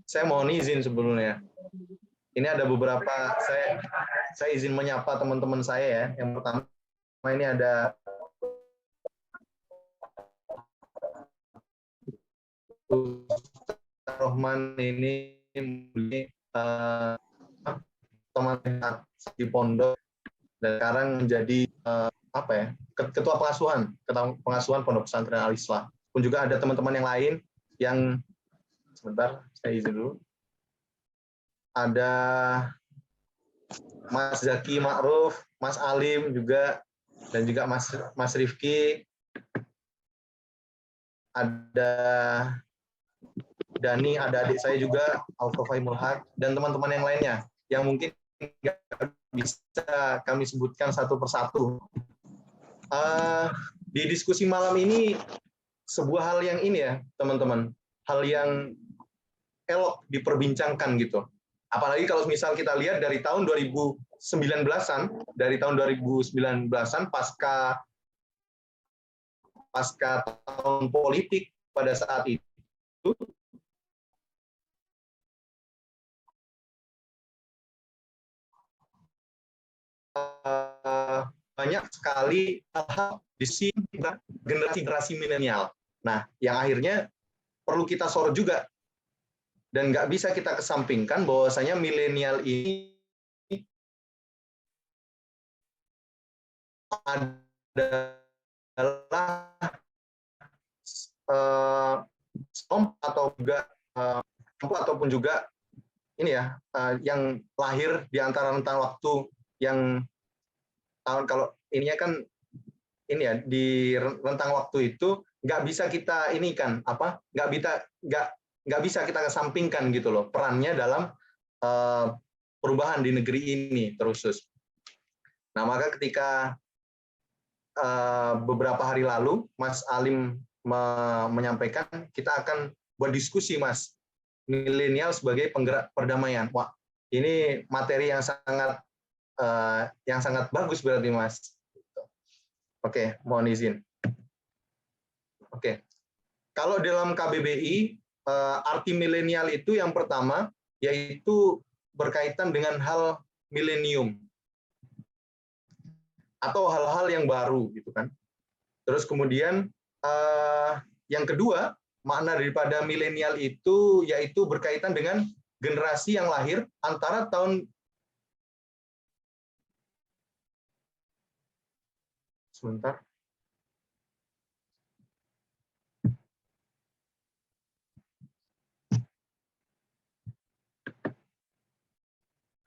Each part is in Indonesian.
Saya mohon izin sebelumnya. Ini ada beberapa, saya izin menyapa teman-teman saya ya. Yang pertama ini ada Rohman, ini teman di pondok dan sekarang menjadi apa ya, ketua pengasuhan Pondok Pesantren Al Islah. Pun juga ada teman-teman yang lain yang sebentar, saya izin dulu. Ada Mas Zaki Ma'ruf, Mas Alim juga, dan juga Mas Rifki. Ada Dani, ada adik saya juga, Alfa Fahimul Haq, dan teman-teman yang lainnya, yang mungkin nggak bisa kami sebutkan satu persatu. Di diskusi malam ini, sebuah hal yang ini ya, teman-teman, hal yang elok diperbincangkan gitu. Apalagi kalau misal kita lihat dari tahun 2019-an, pasca tahun politik pada saat itu, banyak sekali hal-hal di sini generasi milenial. Nah, yang akhirnya perlu kita sorot juga. Dan nggak bisa kita kesampingkan bahwasanya milenial ini adalah ataupun juga ini ya, yang lahir di antara rentang waktu yang tahun, kalau ininya kan ini ya, di rentang waktu itu nggak bisa kita ini kan apa, nggak bisa kita kesampingkan gitu loh perannya dalam perubahan di negeri ini terusus. Nah, maka ketika beberapa hari lalu Mas Alim menyampaikan kita akan buat diskusi, Mas, milenial sebagai penggerak perdamaian. Wah, ini materi yang sangat bagus berarti, Mas. Oke, mohon izin. Oke, kalau dalam KBBI arti milenial itu yang pertama yaitu berkaitan dengan hal milenium atau hal-hal yang baru gitu kan. Terus kemudian yang kedua, makna daripada milenial itu yaitu berkaitan dengan generasi yang lahir antara tahun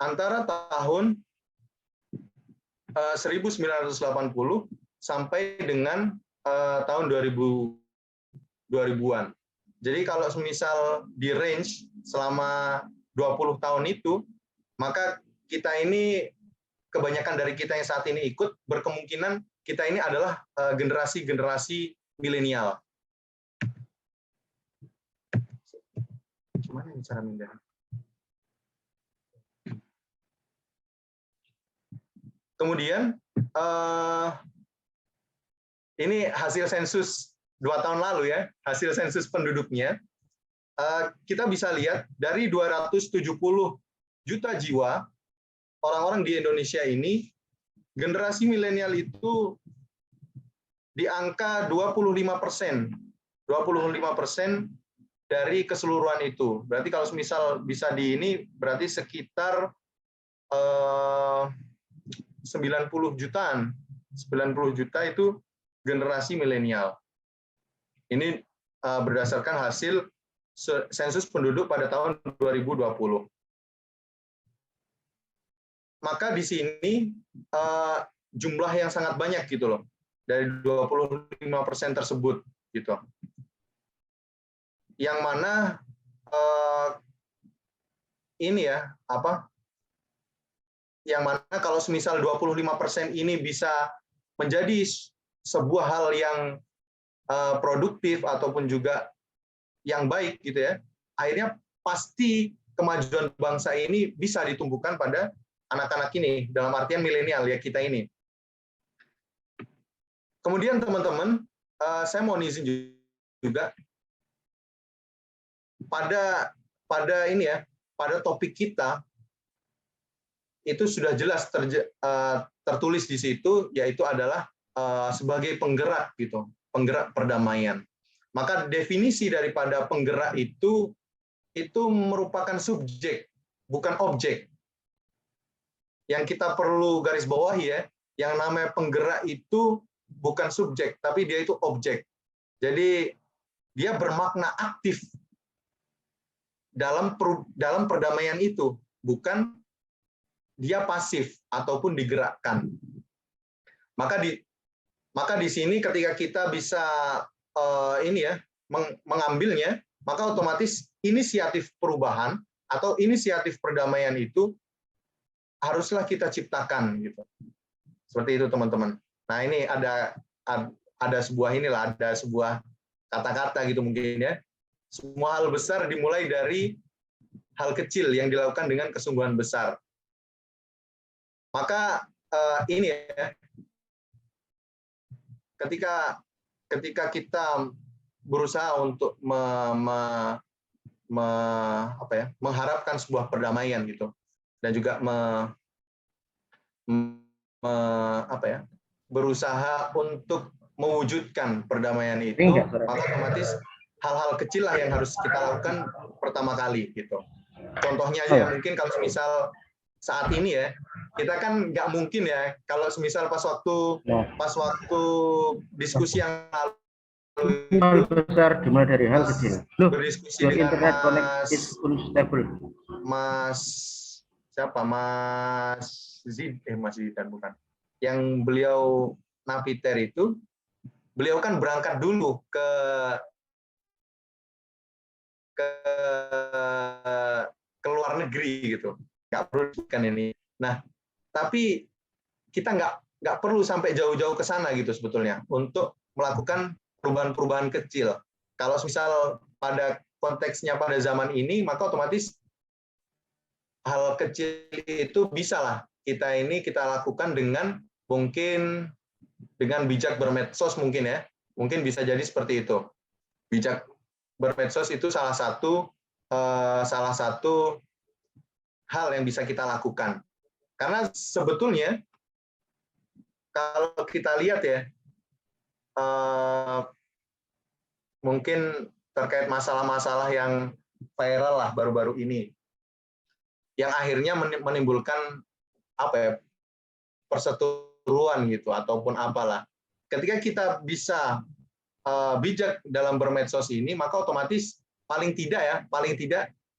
antara tahun 1980 sampai dengan tahun 2000-an. Jadi kalau semisal di range selama 20 tahun itu, maka kita ini, kebanyakan dari kita yang saat ini ikut, berkemungkinan kita ini adalah generasi milenial. Gimana ini cara mindahnya? Kemudian ini hasil sensus 2 tahun lalu ya, hasil sensus penduduknya. Kita bisa lihat dari 270 juta jiwa orang-orang di Indonesia ini, generasi milenial itu di angka 25%. 25% dari keseluruhan itu. Berarti kalau misal bisa di ini, berarti sekitar 90 jutaan. 90 juta itu generasi milenial. Ini berdasarkan hasil sensus penduduk pada tahun 2020. Maka di sini jumlah yang sangat banyak gitu loh, dari 25% tersebut gitu. Yang mana ini ya, apa? Yang mana kalau semisal 25% ini bisa menjadi sebuah hal yang produktif ataupun juga yang baik gitu ya, akhirnya pasti kemajuan bangsa ini bisa ditumbuhkan pada anak-anak ini, dalam artian milenial ya, kita ini. Kemudian teman-teman, saya mau izin juga, pada pada ini ya, pada topik kita itu sudah jelas tertulis di situ, yaitu adalah sebagai penggerak gitu, penggerak perdamaian. Maka definisi daripada penggerak itu merupakan subjek, bukan objek. Yang kita perlu garis bawahi ya, yang namanya penggerak itu bukan subjek, tapi dia itu objek. Jadi dia bermakna aktif dalam perdamaian itu, bukan dia pasif ataupun digerakkan. Maka di sini ketika kita bisa mengambilnya, maka otomatis inisiatif perubahan atau inisiatif perdamaian itu haruslah kita ciptakan gitu. Seperti itu teman-teman. Nah, ini ada sebuah kata-kata gitu mungkin ya. Semua hal besar dimulai dari hal kecil yang dilakukan dengan kesungguhan besar. Maka ini ya, ketika kita berusaha untuk mengharapkan sebuah perdamaian gitu, dan juga berusaha untuk mewujudkan perdamaian itu, maka otomatis hal-hal kecil lah yang harus kita lakukan pertama kali gitu. Contohnya aja mungkin kalau misal saat ini ya, kita kan nggak mungkin ya kalau misal pas waktu diskusi yang lalu hal besar dimulai dari hal kecil. Berdiskusi dengan internet connect is unstable. Mas Zidan bukan. Yang beliau napiter itu, beliau kan berangkat dulu ke luar negeri gitu, nggak perlu kan ini. Nah, tapi kita nggak perlu sampai jauh-jauh ke sana gitu sebetulnya untuk melakukan perubahan-perubahan kecil. Kalau misal pada konteksnya pada zaman ini, maka otomatis hal kecil itu bisalah kita lakukan dengan mungkin dengan bijak bermedsos mungkin ya. Mungkin bisa jadi seperti itu. Bijak bermedsos itu salah satu hal yang bisa kita lakukan. Karena sebetulnya kalau kita lihat ya, mungkin terkait masalah-masalah yang viral lah baru-baru ini, yang akhirnya menimbulkan perseteruan gitu ataupun apalah. Ketika kita bisa bijak dalam bermedsos ini, maka otomatis paling tidak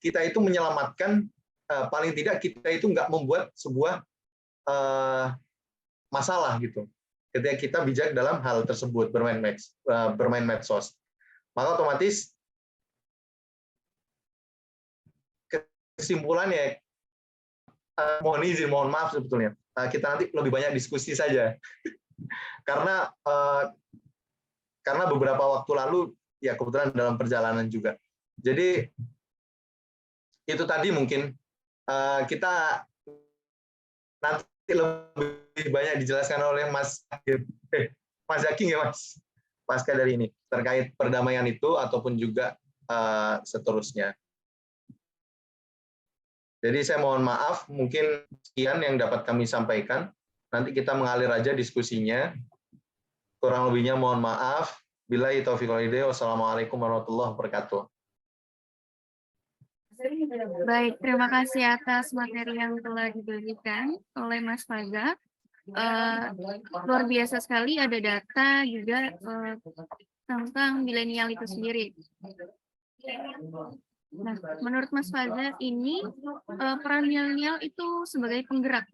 kita itu menyelamatkan, paling tidak kita itu nggak membuat sebuah masalah gitu. Ketika kita bijak dalam hal tersebut, bermain medsos, maka otomatis kesimpulannya, mohon maaf sebetulnya, kita nanti lebih banyak diskusi saja. Karena beberapa waktu lalu ya kebetulan dalam perjalanan juga. Jadi itu tadi mungkin kita nanti lebih banyak dijelaskan oleh Mas Zaking ya Mas, pasca dari ini terkait perdamaian itu ataupun juga seterusnya. Jadi saya mohon maaf, mungkin sekian yang dapat kami sampaikan. Nanti kita mengalir aja diskusinya. Kurang lebihnya mohon maaf. Billahi taufiq wal hidayah. Wassalamualaikum warahmatullahi wabarakatuh. Baik, terima kasih atas materi yang telah diberikan oleh Mas Faza. Luar biasa sekali, ada data juga tentang milenial itu sendiri. Nah, menurut Mas Faza ini peran milenial itu sebagai penggerak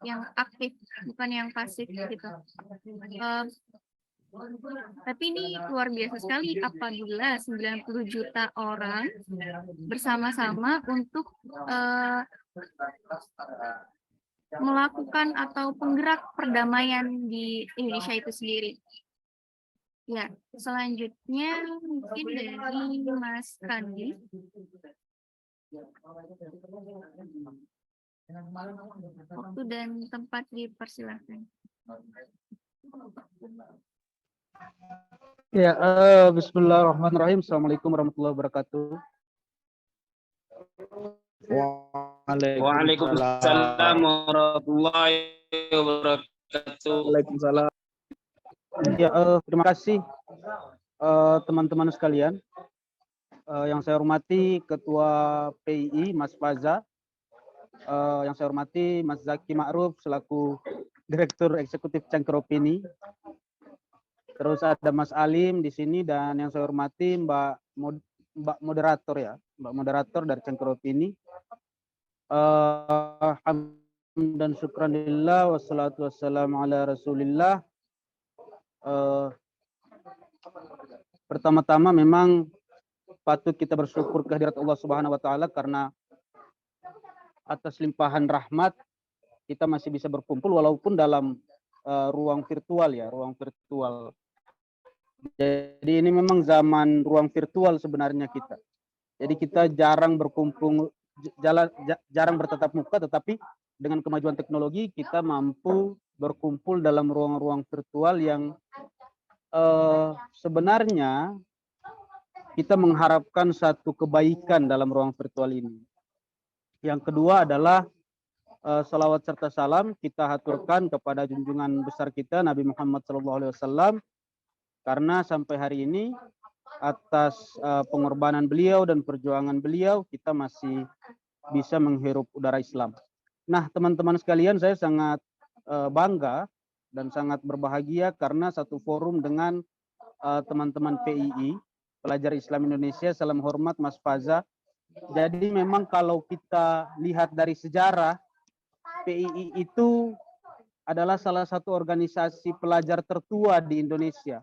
yang aktif, bukan yang pasif gitu. Tapi ini luar biasa sekali apabila 90 juta orang bersama-sama untuk melakukan atau penggerak perdamaian di Indonesia itu sendiri. Ya, selanjutnya mungkin dari Mas Kandi. Waktu dan tempat dipersilakan. Ya, bismillahirrahmanirrahim. Assalamualaikum warahmatullahi wabarakatuh. Waalaikumsalam warahmatullahi wabarakatuh. Waalaikumsalam. Ya, terima kasih teman-teman sekalian. Yang saya hormati Ketua PII Mas Faza, yang saya hormati Mas Zaki Ma'ruf selaku Direktur Eksekutif Cangkir Opini. Terus ada Mas Alim di sini dan yang saya hormati Mbak Moderator ya, Mbak Moderator dari Cangkir Opini. Hamdan syukranillah wassalatu wassalamu ala Rasulillah. Pertama-tama memang patut kita bersyukur kehadirat Allah Subhanahu wa taala karena atas limpahan rahmat kita masih bisa berkumpul walaupun dalam ruang virtual ya, ruang virtual. Jadi ini memang zaman ruang virtual sebenarnya kita. Jadi kita jarang berkumpul, jarang bertatap muka, tetapi dengan kemajuan teknologi kita mampu berkumpul dalam ruang-ruang virtual yang sebenarnya kita mengharapkan satu kebaikan dalam ruang virtual ini. Yang kedua adalah salawat serta salam kita haturkan kepada junjungan besar kita Nabi Muhammad SAW, karena sampai hari ini atas pengorbanan beliau dan perjuangan beliau kita masih bisa menghirup udara Islam. Nah, teman-teman sekalian, saya sangat bangga dan sangat berbahagia karena satu forum dengan teman-teman PII, Pelajar Islam Indonesia. Salam hormat Mas Faza. Jadi memang kalau kita lihat dari sejarah, PII itu adalah salah satu organisasi pelajar tertua di Indonesia.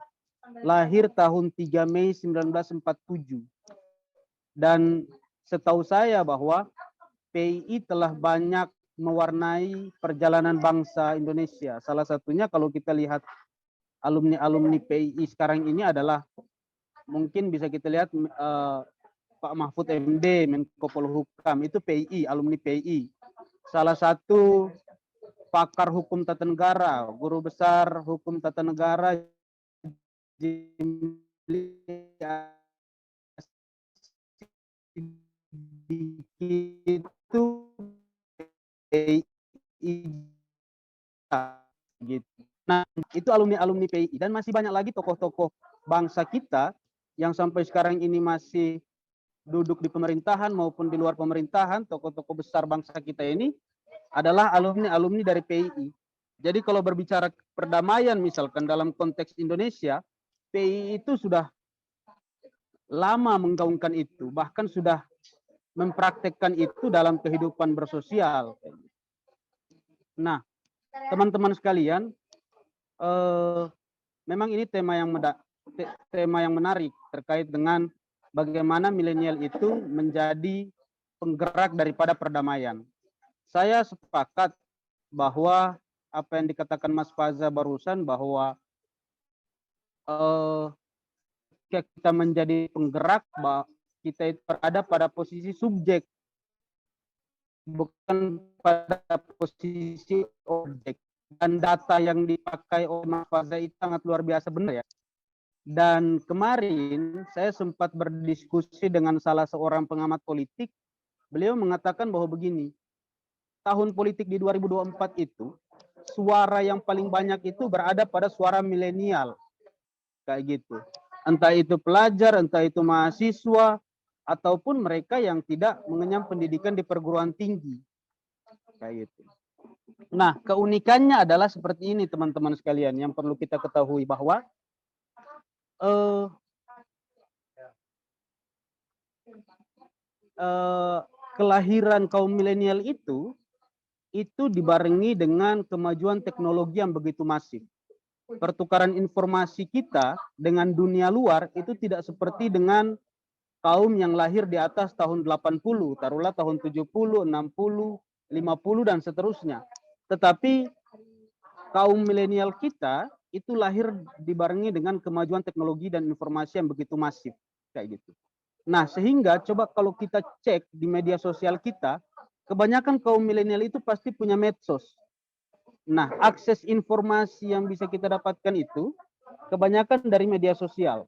Lahir tahun 3 Mei 1947. Dan setahu saya bahwa PII telah banyak mewarnai perjalanan bangsa Indonesia. Salah satunya kalau kita lihat alumni-alumni PII sekarang ini adalah mungkin bisa kita lihat Pak Mahfud MD, Menko Polhukam, itu PII, alumni PII. Salah satu pakar hukum tata negara, guru besar hukum tata negara itu PII gitu. Nah, itu alumni PII dan masih banyak lagi tokoh-tokoh bangsa kita yang sampai sekarang ini masih duduk di pemerintahan maupun di luar pemerintahan. Tokoh-tokoh besar bangsa kita ini adalah alumni dari PII. Jadi kalau berbicara perdamaian misalkan dalam konteks Indonesia, PII itu sudah lama menggaungkan itu, bahkan sudah mempraktekkan itu dalam kehidupan bersosial. Nah, teman-teman sekalian, memang ini tema yang menarik terkait dengan bagaimana milenial itu menjadi penggerak daripada perdamaian. Saya sepakat bahwa apa yang dikatakan Mas Faza barusan, bahwa kita menjadi penggerak, bahwa kita itu berada pada posisi subjek, bukan pada posisi objek. Dan data yang dipakai oleh Mas Faza itu sangat luar biasa benar ya. Dan kemarin saya sempat berdiskusi dengan salah seorang pengamat politik. Beliau mengatakan bahwa begini, tahun politik di 2024 itu suara yang paling banyak itu berada pada suara milenial. Kayak gitu. Entah itu pelajar, entah itu mahasiswa, ataupun mereka yang tidak mengenyam pendidikan di perguruan tinggi. Kayak gitu. Nah, keunikannya adalah seperti ini teman-teman sekalian, yang perlu kita ketahui bahwa kelahiran kaum milenial itu dibarengi dengan kemajuan teknologi yang begitu masif. Pertukaran informasi kita dengan dunia luar itu tidak seperti dengan kaum yang lahir di atas tahun 80, taruhlah tahun 70, 60, 50 dan seterusnya. Tetapi kaum milenial kita itu lahir dibarengi dengan kemajuan teknologi dan informasi yang begitu masif kayak gitu. Nah, sehingga coba kalau kita cek di media sosial kita, kebanyakan kaum milenial itu pasti punya medsos. Nah, akses informasi yang bisa kita dapatkan itu kebanyakan dari media sosial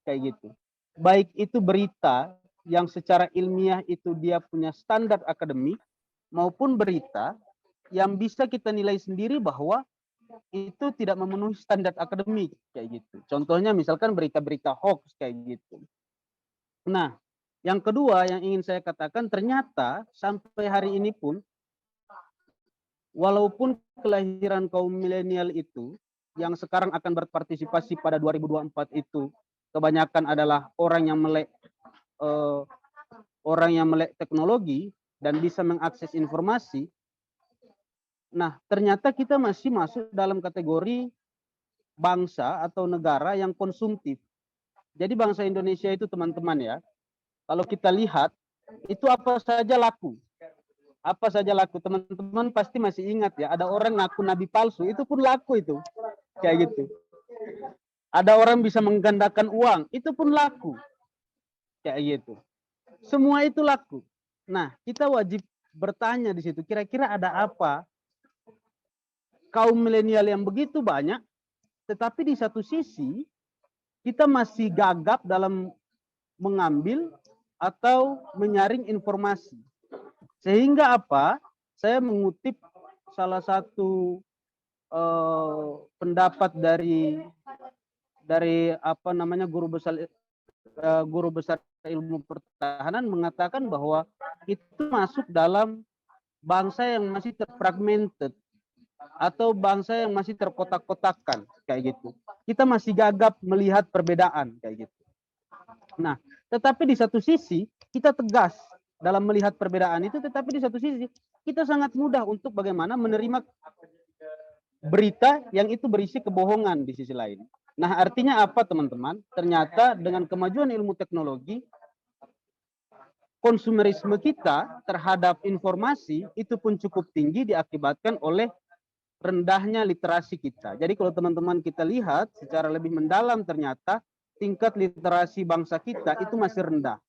kayak gitu. Baik itu berita yang secara ilmiah itu dia punya standar akademik maupun berita yang bisa kita nilai sendiri bahwa itu tidak memenuhi standar akademik kayak gitu. Contohnya misalkan berita-berita hoax kayak gitu. Nah, yang kedua yang ingin saya katakan, ternyata sampai hari ini pun walaupun kelahiran kaum milenial itu yang sekarang akan berpartisipasi pada 2024 itu kebanyakan adalah orang yang melek teknologi dan bisa mengakses informasi. Nah, ternyata kita masih masuk dalam kategori bangsa atau negara yang konsumtif. Jadi bangsa Indonesia itu teman-teman ya, kalau kita lihat itu apa saja laku. Apa saja laku. Teman-teman pasti masih ingat ya, ada orang ngaku nabi palsu, itu pun laku itu. Kayak gitu. Ada orang bisa menggandakan uang, itu pun laku. Kayak gitu. Semua itu laku. Nah, kita wajib bertanya di situ, kira-kira ada apa kaum milenial yang begitu banyak, tetapi di satu sisi kita masih gagap dalam mengambil atau menyaring informasi. Sehingga apa? Saya mengutip salah satu pendapat dari apa namanya guru besar ilmu pertahanan mengatakan bahwa itu masuk dalam bangsa yang masih terfragmented atau bangsa yang masih terkotak-kotakan kayak gitu. Kita masih gagap melihat perbedaan kayak gitu. Nah, tetapi di satu sisi kita tegas dalam melihat perbedaan itu, tetapi di satu sisi kita sangat mudah untuk bagaimana menerima berita yang itu berisi kebohongan di sisi lain. Nah, artinya apa teman-teman? Ternyata dengan kemajuan ilmu teknologi, konsumerisme kita terhadap informasi itu pun cukup tinggi diakibatkan oleh rendahnya literasi kita. Jadi kalau teman-teman kita lihat secara lebih mendalam, ternyata tingkat literasi bangsa kita itu masih rendah.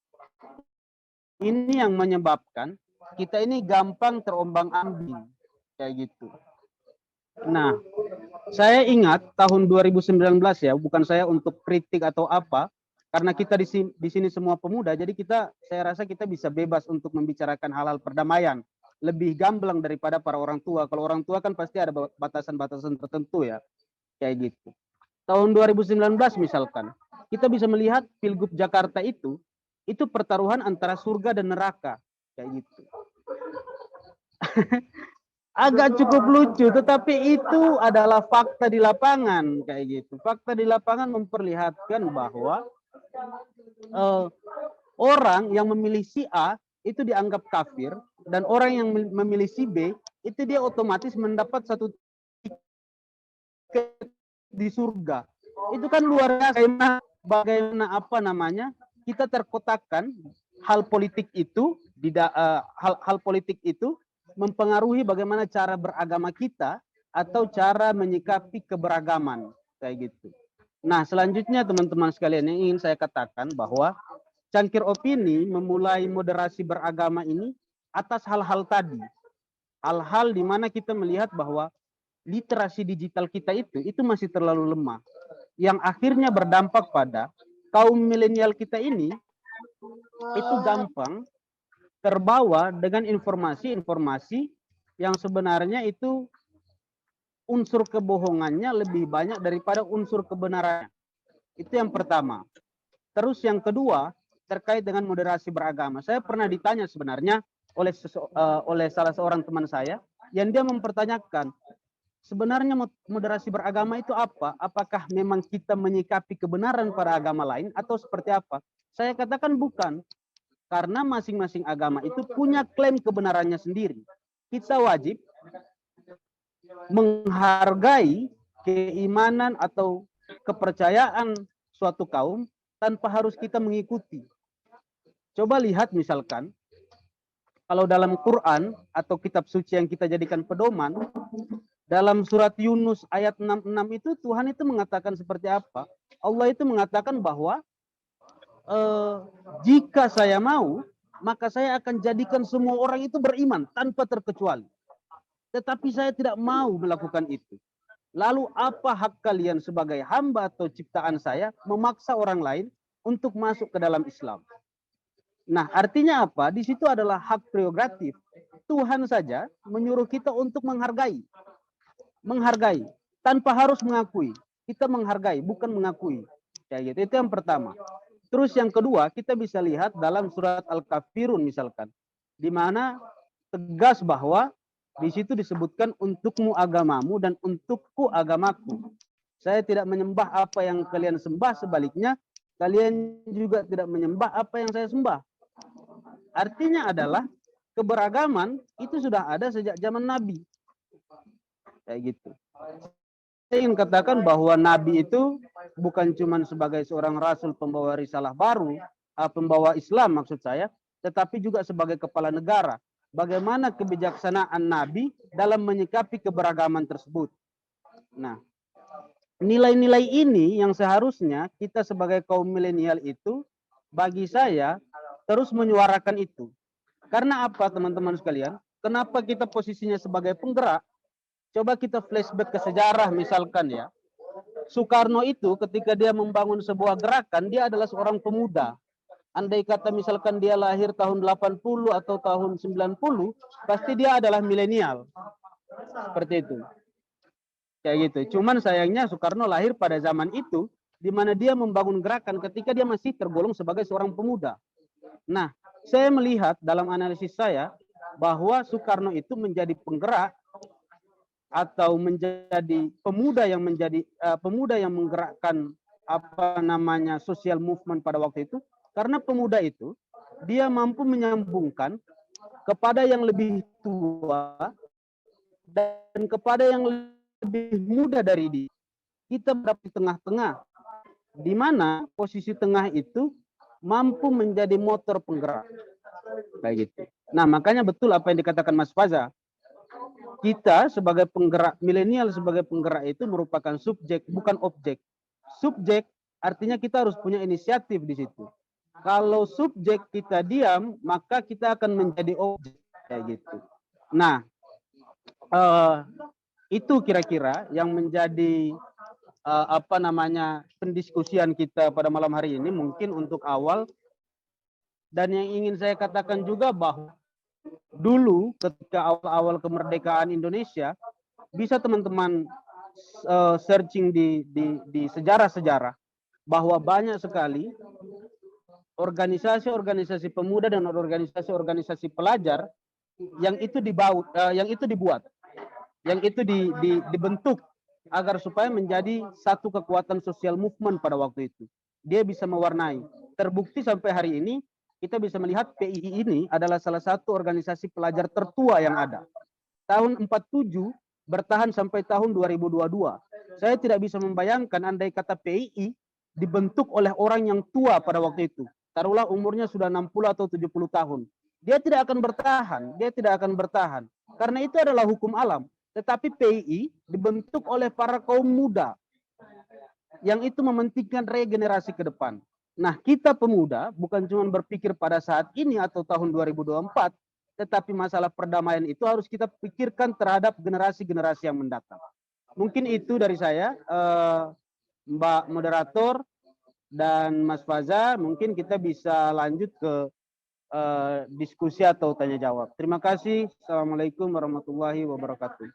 Ini yang menyebabkan kita ini gampang terombang-ambing kayak gitu. Nah, saya ingat tahun 2019 ya, bukan saya untuk kritik atau apa, karena kita di sini semua pemuda, jadi saya rasa kita bisa bebas untuk membicarakan hal-hal perdamaian. Lebih gamblang daripada para orang tua. Kalau orang tua kan pasti ada batasan-batasan tertentu ya, kayak gitu. Tahun 2019 misalkan, kita bisa melihat Pilgub Jakarta itu pertaruhan antara surga dan neraka, kayak gitu. Agak cukup lucu, tetapi itu adalah fakta di lapangan, kayak gitu. Fakta di lapangan memperlihatkan bahwa orang yang memilih si A itu dianggap kafir, dan orang yang memilih si B itu dia otomatis mendapat satu tiket di surga. Itu kan luar biasa. Bagaimana apa namanya, kita terkotakkan hal politik itu hal politik itu mempengaruhi bagaimana cara beragama kita atau cara menyikapi keberagaman kayak gitu. Nah, selanjutnya teman-teman sekalian yang ingin saya katakan bahwa cangkir opini memulai moderasi beragama ini atas hal-hal tadi. Hal-hal di mana kita melihat bahwa literasi digital kita itu masih terlalu lemah. Yang akhirnya berdampak pada kaum milenial kita ini itu gampang terbawa dengan informasi-informasi yang sebenarnya itu unsur kebohongannya lebih banyak daripada unsur kebenarannya. Itu yang pertama. Terus yang kedua, terkait dengan moderasi beragama. Saya pernah ditanya sebenarnya oleh salah seorang teman saya, yang dia mempertanyakan, sebenarnya moderasi beragama itu apa? Apakah memang kita menyikapi kebenaran pada agama lain atau seperti apa? Saya katakan bukan. Karena masing-masing agama itu punya klaim kebenarannya sendiri. Kita wajib menghargai keimanan atau kepercayaan suatu kaum tanpa harus kita mengikuti. Coba lihat misalkan, kalau dalam Quran atau kitab suci yang kita jadikan pedoman, dalam surat Yunus ayat 66 itu Tuhan itu mengatakan seperti apa? Allah itu mengatakan bahwa jika saya mau, maka saya akan jadikan semua orang itu beriman tanpa terkecuali. Tetapi saya tidak mau melakukan itu. Lalu apa hak kalian sebagai hamba atau ciptaan saya memaksa orang lain untuk masuk ke dalam Islam? Nah, artinya apa? Di situ adalah hak prerogatif. Tuhan saja menyuruh kita untuk menghargai. Menghargai tanpa harus mengakui. Kita menghargai, bukan mengakui. Kayak gitu. Itu yang pertama. Terus yang kedua, kita bisa lihat dalam surat Al-Kafirun misalkan, di mana tegas bahwa di situ disebutkan untukmu agamamu dan untukku agamaku. Saya tidak menyembah apa yang kalian sembah, sebaliknya kalian juga tidak menyembah apa yang saya sembah. Artinya adalah keberagaman itu sudah ada sejak zaman Nabi. Kayak gitu. Saya ingin katakan bahwa Nabi itu bukan cuma sebagai seorang rasul pembawa risalah baru, pembawa Islam maksud saya, tetapi juga sebagai kepala negara. Bagaimana kebijaksanaan Nabi dalam menyikapi keberagaman tersebut. Nah, nilai-nilai ini yang seharusnya kita sebagai kaum milenial itu, bagi saya, terus menyuarakan itu. Karena apa teman-teman sekalian? Kenapa kita posisinya sebagai penggerak? Coba kita flashback ke sejarah misalkan ya. Soekarno itu ketika dia membangun sebuah gerakan, dia adalah seorang pemuda. Andai kata misalkan dia lahir tahun 80 atau tahun 90, pasti dia adalah milenial. Seperti itu. Kayak gitu. Cuman sayangnya Soekarno lahir pada zaman itu, di mana dia membangun gerakan ketika dia masih tergolong sebagai seorang pemuda. Nah, saya melihat dalam analisis saya, bahwa Soekarno itu menjadi penggerak atau menjadi pemuda yang menggerakkan apa namanya social movement pada waktu itu, karena pemuda itu dia mampu menyambungkan kepada yang lebih tua dan kepada yang lebih muda dari dia. Kita berada di tengah-tengah, di mana posisi tengah itu mampu menjadi motor penggerak. Kayak gitu. Nah, makanya betul apa yang dikatakan Mas Faza. Kita sebagai penggerak, milenial sebagai penggerak itu merupakan subjek, bukan objek. Subjek artinya kita harus punya inisiatif di situ. Kalau subjek kita diam, maka kita akan menjadi objek. Kayak gitu. Nah, itu kira-kira yang menjadi apa namanya pendiskusian kita pada malam hari ini, mungkin untuk awal. Dan yang ingin saya katakan juga bahwa dulu ketika awal-awal kemerdekaan Indonesia, bisa teman-teman searching di sejarah-sejarah bahwa banyak sekali organisasi-organisasi pemuda dan organisasi-organisasi pelajar yang itu dibuat, yang itu dibentuk agar supaya menjadi satu kekuatan sosial movement pada waktu itu. Dia bisa mewarnai. Terbukti sampai hari ini kita bisa melihat PII ini adalah salah satu organisasi pelajar tertua yang ada. Tahun 47 bertahan sampai tahun 2022. Saya tidak bisa membayangkan andai kata PII dibentuk oleh orang yang tua pada waktu itu. Taruhlah umurnya sudah 60 atau 70 tahun. Dia tidak akan bertahan. Karena itu adalah hukum alam. Tetapi PII dibentuk oleh para kaum muda yang itu mementingkan regenerasi ke depan. Nah, kita pemuda bukan cuma berpikir pada saat ini atau tahun 2024, tetapi masalah perdamaian itu harus kita pikirkan terhadap generasi-generasi yang mendatang. Mungkin itu dari saya, Mbak Moderator dan Mas Faza. Mungkin kita bisa lanjut ke diskusi atau tanya jawab. Terima kasih. Assalamualaikum warahmatullahi wabarakatuh.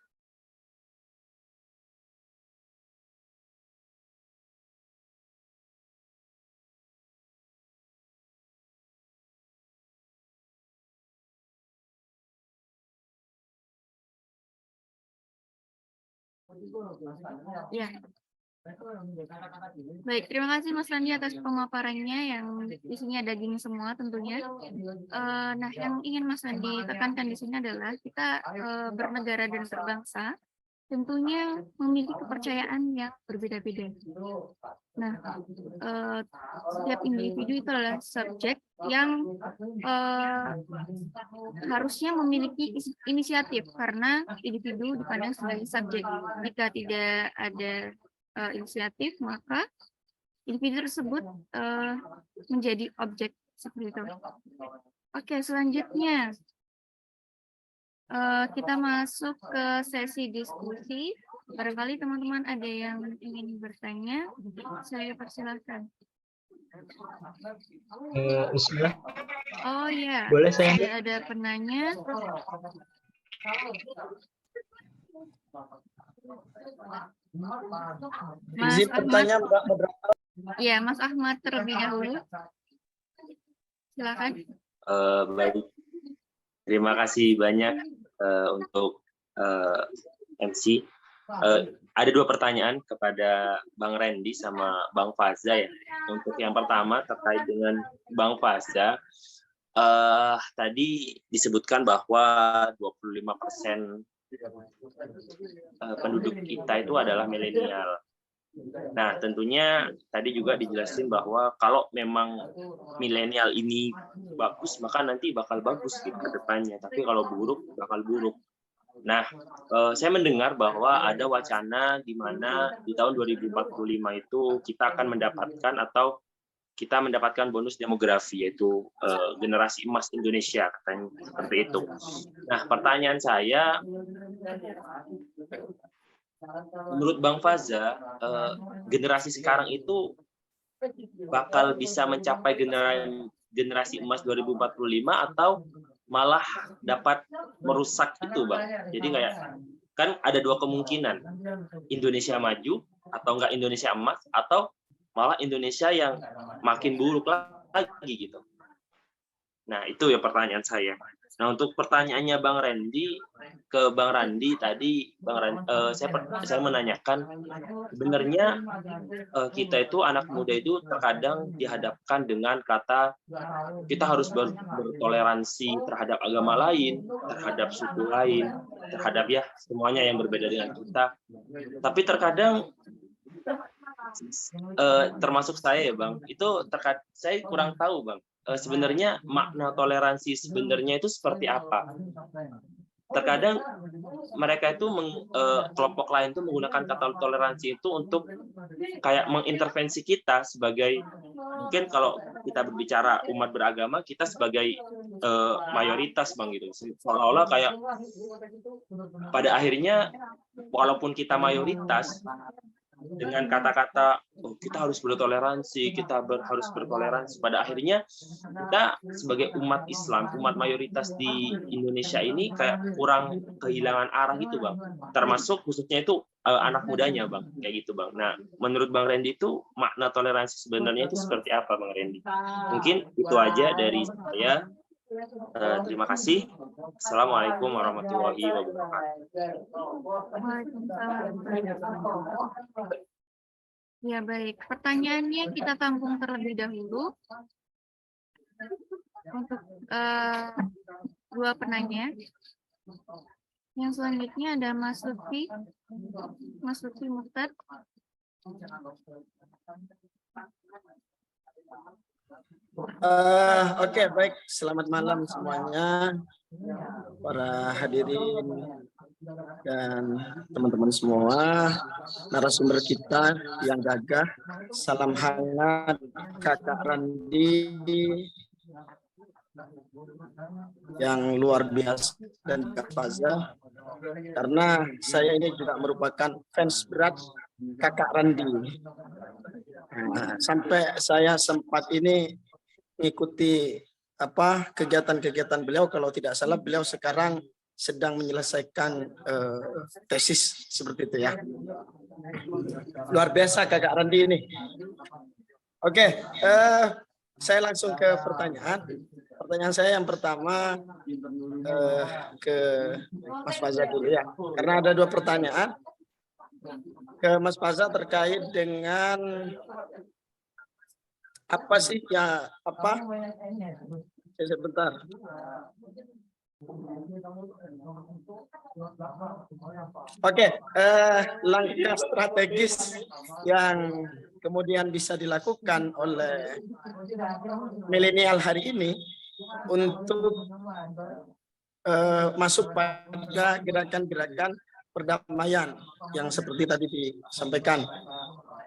Ya. Baik, terima kasih Mas Randi atas pemaparannya yang isinya daging semua tentunya. Nah, yang ingin Mas Randi tekankan di sini adalah kita bernegara dan berbangsa tentunya memiliki kepercayaan yang berbeda-beda. Nah, setiap individu itu adalah subjek yang harusnya memiliki inisiatif karena individu dipandang sebagai subjek. Jika tidak ada inisiatif, maka individu tersebut menjadi objek seperti itu. Oke, selanjutnya kita masuk ke sesi diskusi. Barangkali teman-teman ada yang ingin bertanya, saya persilahkan. Bismillah. Oh ya, Boleh saya? sudah ada penanya. Mas Izin Ahmad, bertanya, Mbak Moderator. ya Mas Ahmad terlebih dahulu. Silakan. Baik, terima kasih banyak untuk MC. Ada dua pertanyaan kepada Bang Randy sama Bang Faza ya. Untuk yang pertama terkait dengan Bang Faza, tadi disebutkan bahwa 25% penduduk kita itu adalah milenial. Nah, tentunya tadi juga dijelasin bahwa kalau memang milenial ini bagus, maka nanti bakal bagus gitu ke depannya. Tapi kalau buruk, bakal buruk. Nah, saya mendengar bahwa ada wacana di mana di tahun 2045 itu kita akan mendapatkan bonus demografi, yaitu generasi emas Indonesia, katanya seperti itu. Nah, pertanyaan saya, menurut Bang Faza, generasi sekarang itu bakal bisa mencapai generasi emas 2045 atau malah dapat merusak itu, Bang? Jadi kayak kan ada dua kemungkinan, Indonesia maju atau enggak Indonesia emas, atau malah Indonesia yang makin buruk lagi gitu. Nah, itu ya pertanyaan saya. Nah, untuk pertanyaannya Bang Randy ke Bang Randi tadi, saya menanyakan sebenarnya kita itu anak muda itu terkadang dihadapkan dengan kata kita harus bertoleransi terhadap agama lain, terhadap suku lain, terhadap ya semuanya yang berbeda dengan kita. Tapi terkadang termasuk saya ya Bang, itu saya kurang tahu Bang. Sebenarnya makna toleransi sebenarnya itu seperti apa? Terkadang mereka itu kelompok lain itu menggunakan kata toleransi itu untuk kayak mengintervensi kita sebagai, mungkin kalau kita berbicara umat beragama, kita sebagai mayoritas Bang gitu. Seolah-olah kayak pada akhirnya walaupun kita mayoritas, dengan kata-kata oh, kita harus bertoleransi, harus bertoleransi. Pada akhirnya kita sebagai umat Islam, umat mayoritas di Indonesia ini kayak kurang kehilangan arah gitu Bang. Termasuk khususnya itu anak mudanya Bang, kayak gitu Bang. Nah, menurut Bang Randy itu makna toleransi sebenarnya itu seperti apa Bang Randy? Mungkin itu aja dari saya. Terima kasih. Assalamualaikum warahmatullahi wabarakatuh. Ya baik, pertanyaannya kita tampung terlebih dahulu untuk dua penanya. Yang selanjutnya ada Mas Lutfi Mukhtar. Oke, baik. Selamat malam semuanya, para hadirin dan teman-teman semua, narasumber kita yang gagah. Salam hangat Kakak Randi yang luar biasa dan Kak Faza, karena saya ini juga merupakan fans berat Kakak Randi. Nah, sampai saya sempat ini mengikuti kegiatan-kegiatan beliau. Kalau tidak salah beliau sekarang sedang menyelesaikan tesis seperti itu ya. Luar biasa Kakak Randi ini. Oke, saya langsung ke pertanyaan. Pertanyaan saya yang pertama ke Mas Faza dulu ya, karena ada dua pertanyaan ke Mas Faza terkait dengan apa sih ya sebentar. Oke, langkah strategis yang kemudian bisa dilakukan oleh milenial hari ini untuk masuk pada gerakan-gerakan perdamaian yang seperti tadi disampaikan.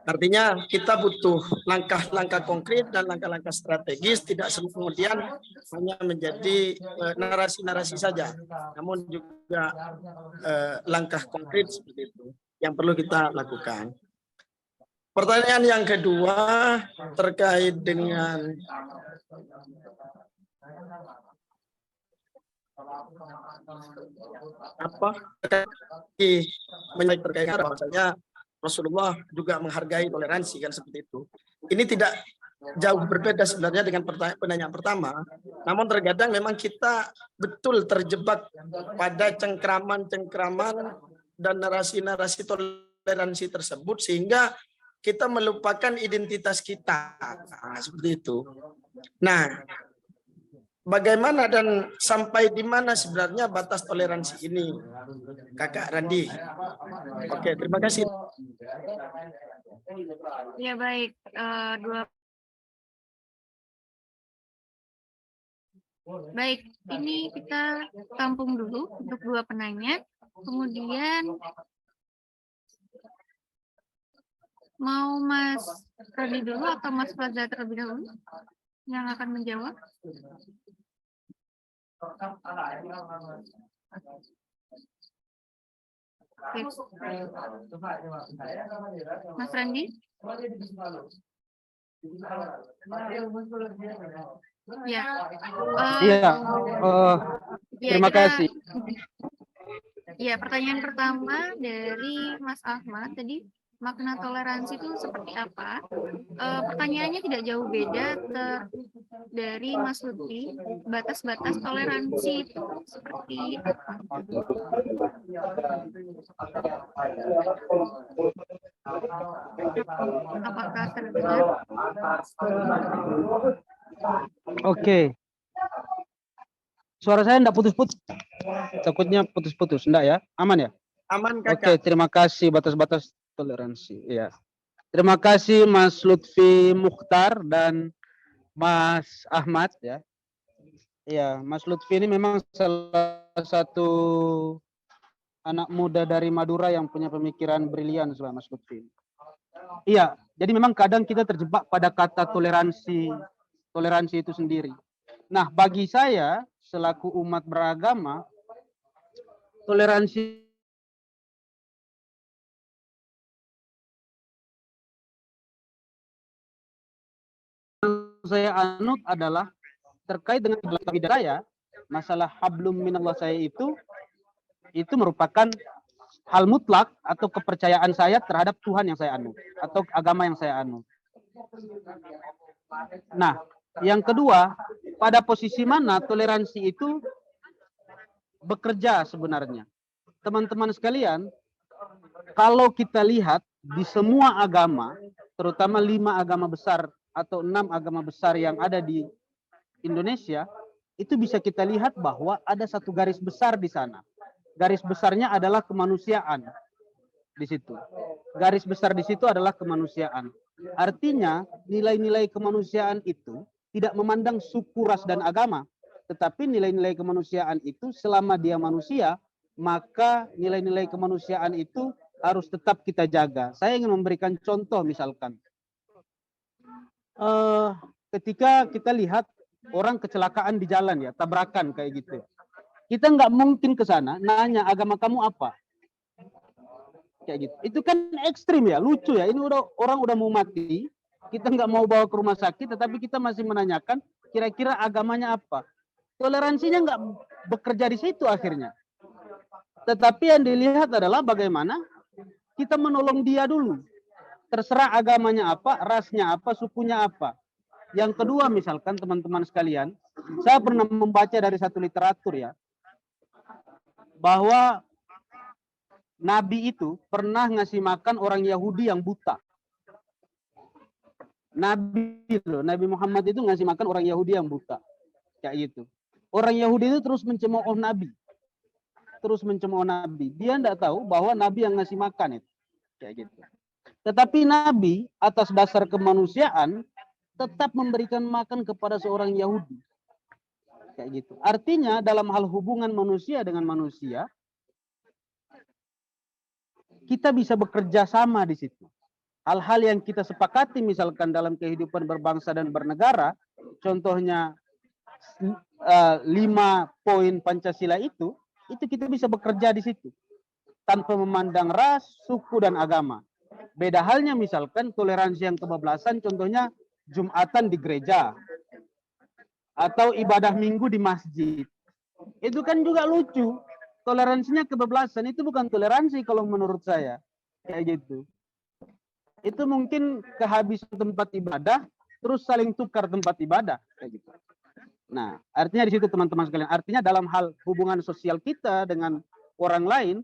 Artinya kita butuh langkah-langkah konkret dan langkah-langkah strategis, tidak kemudian hanya menjadi narasi-narasi saja, namun juga langkah konkret seperti itu yang perlu kita lakukan. Pertanyaan yang kedua terkait dengan apa? Terkait bahwasanya Rasulullah juga menghargai toleransi kan seperti itu. Ini tidak jauh berbeda sebenarnya dengan penanya pertama. Namun terkadang memang kita betul terjebak pada cengkraman-cengkraman dan narasi-narasi toleransi tersebut sehingga kita melupakan identitas kita. Nah, seperti itu. Nah, bagaimana dan sampai di mana sebenarnya batas toleransi ini, Kakak Randi? Oke, terima kasih. Ya baik, baik, ini kita tampung dulu untuk dua penanya. Kemudian mau Mas Radi dulu atau Mas Faza terlebih dahulu yang akan menjawab? Oke. Mas Randi? Ya. Iya, Ya, terima kita- kasih. Ya, pertanyaan pertama dari Mas Ahmad tadi, makna toleransi itu seperti apa? Pertanyaannya tidak jauh beda dari Mas Lutfi, batas-batas toleransi itu seperti apa? Apakah terdengar? Oke. Suara saya enggak putus-putus. Takutnya putus-putus, enggak ya? Aman ya? Aman, Oke, Kakak. terima kasih batas-batas toleransi. Ya. Terima kasih Mas Lutfi Mukhtar dan Mas Ahmad ya. Ya, Mas Lutfi ini memang salah satu anak muda dari Madura yang punya pemikiran brilian, Mas Lutfi. Iya, jadi memang kadang kita terjebak pada kata toleransi itu sendiri. Nah, bagi saya selaku umat beragama, toleransi saya anut adalah terkait dengan akidah saya, masalah hablum minallah saya itu merupakan hal mutlak atau kepercayaan saya terhadap Tuhan yang saya anut atau agama yang saya anut. Nah, yang kedua, pada posisi mana toleransi itu bekerja sebenarnya? Teman-teman sekalian, kalau kita lihat di semua agama, terutama 5 agama besar atau 6 agama besar yang ada di Indonesia, itu bisa kita lihat bahwa ada satu garis besar di sana. Garis besarnya adalah kemanusiaan di situ. Garis besar di situ adalah kemanusiaan. Artinya nilai-nilai kemanusiaan itu tidak memandang suku, ras, dan agama, tetapi nilai-nilai kemanusiaan itu selama dia manusia, maka nilai-nilai kemanusiaan itu harus tetap kita jaga. Saya ingin memberikan contoh misalkan. Ketika kita lihat orang kecelakaan di jalan ya, tabrakan kayak gitu. Kita nggak mungkin ke sana nanya agama kamu apa. Kayak gitu. Itu kan ekstrim ya, lucu ya. Ini orang udah mau mati, kita nggak mau bawa ke rumah sakit, tetapi kita masih menanyakan kira-kira agamanya apa. Toleransinya nggak bekerja di situ akhirnya. Tetapi yang dilihat adalah bagaimana kita menolong dia dulu. Terserah agamanya apa, rasnya apa, sukunya apa. Yang kedua misalkan teman-teman sekalian, saya pernah membaca dari satu literatur ya, bahwa Nabi itu pernah ngasih makan orang Yahudi yang buta. Nabi Muhammad itu ngasih makan orang Yahudi yang buta. Kayak gitu. Orang Yahudi itu terus mencemooh Nabi. Dia enggak tahu bahwa Nabi yang ngasih makan itu. Kayak gitu. Tetapi Nabi atas dasar kemanusiaan tetap memberikan makan kepada seorang Yahudi. Kayak gitu. Artinya dalam hal hubungan manusia dengan manusia, kita bisa bekerja sama di situ. Hal-hal yang kita sepakati misalkan dalam kehidupan berbangsa dan bernegara, contohnya 5 poin Pancasila itu kita bisa bekerja di situ. Tanpa memandang ras, suku, dan agama. Beda halnya misalkan toleransi yang kebablasan, contohnya Jumatan di gereja atau ibadah minggu di masjid. Itu kan juga lucu. Toleransinya kebablasan, itu bukan toleransi kalau menurut saya. Kayak gitu. Itu mungkin kehabisan tempat ibadah, terus saling tukar tempat ibadah. Kayak gitu. Nah, artinya di situ teman-teman sekalian. Artinya dalam hal hubungan sosial kita dengan orang lain,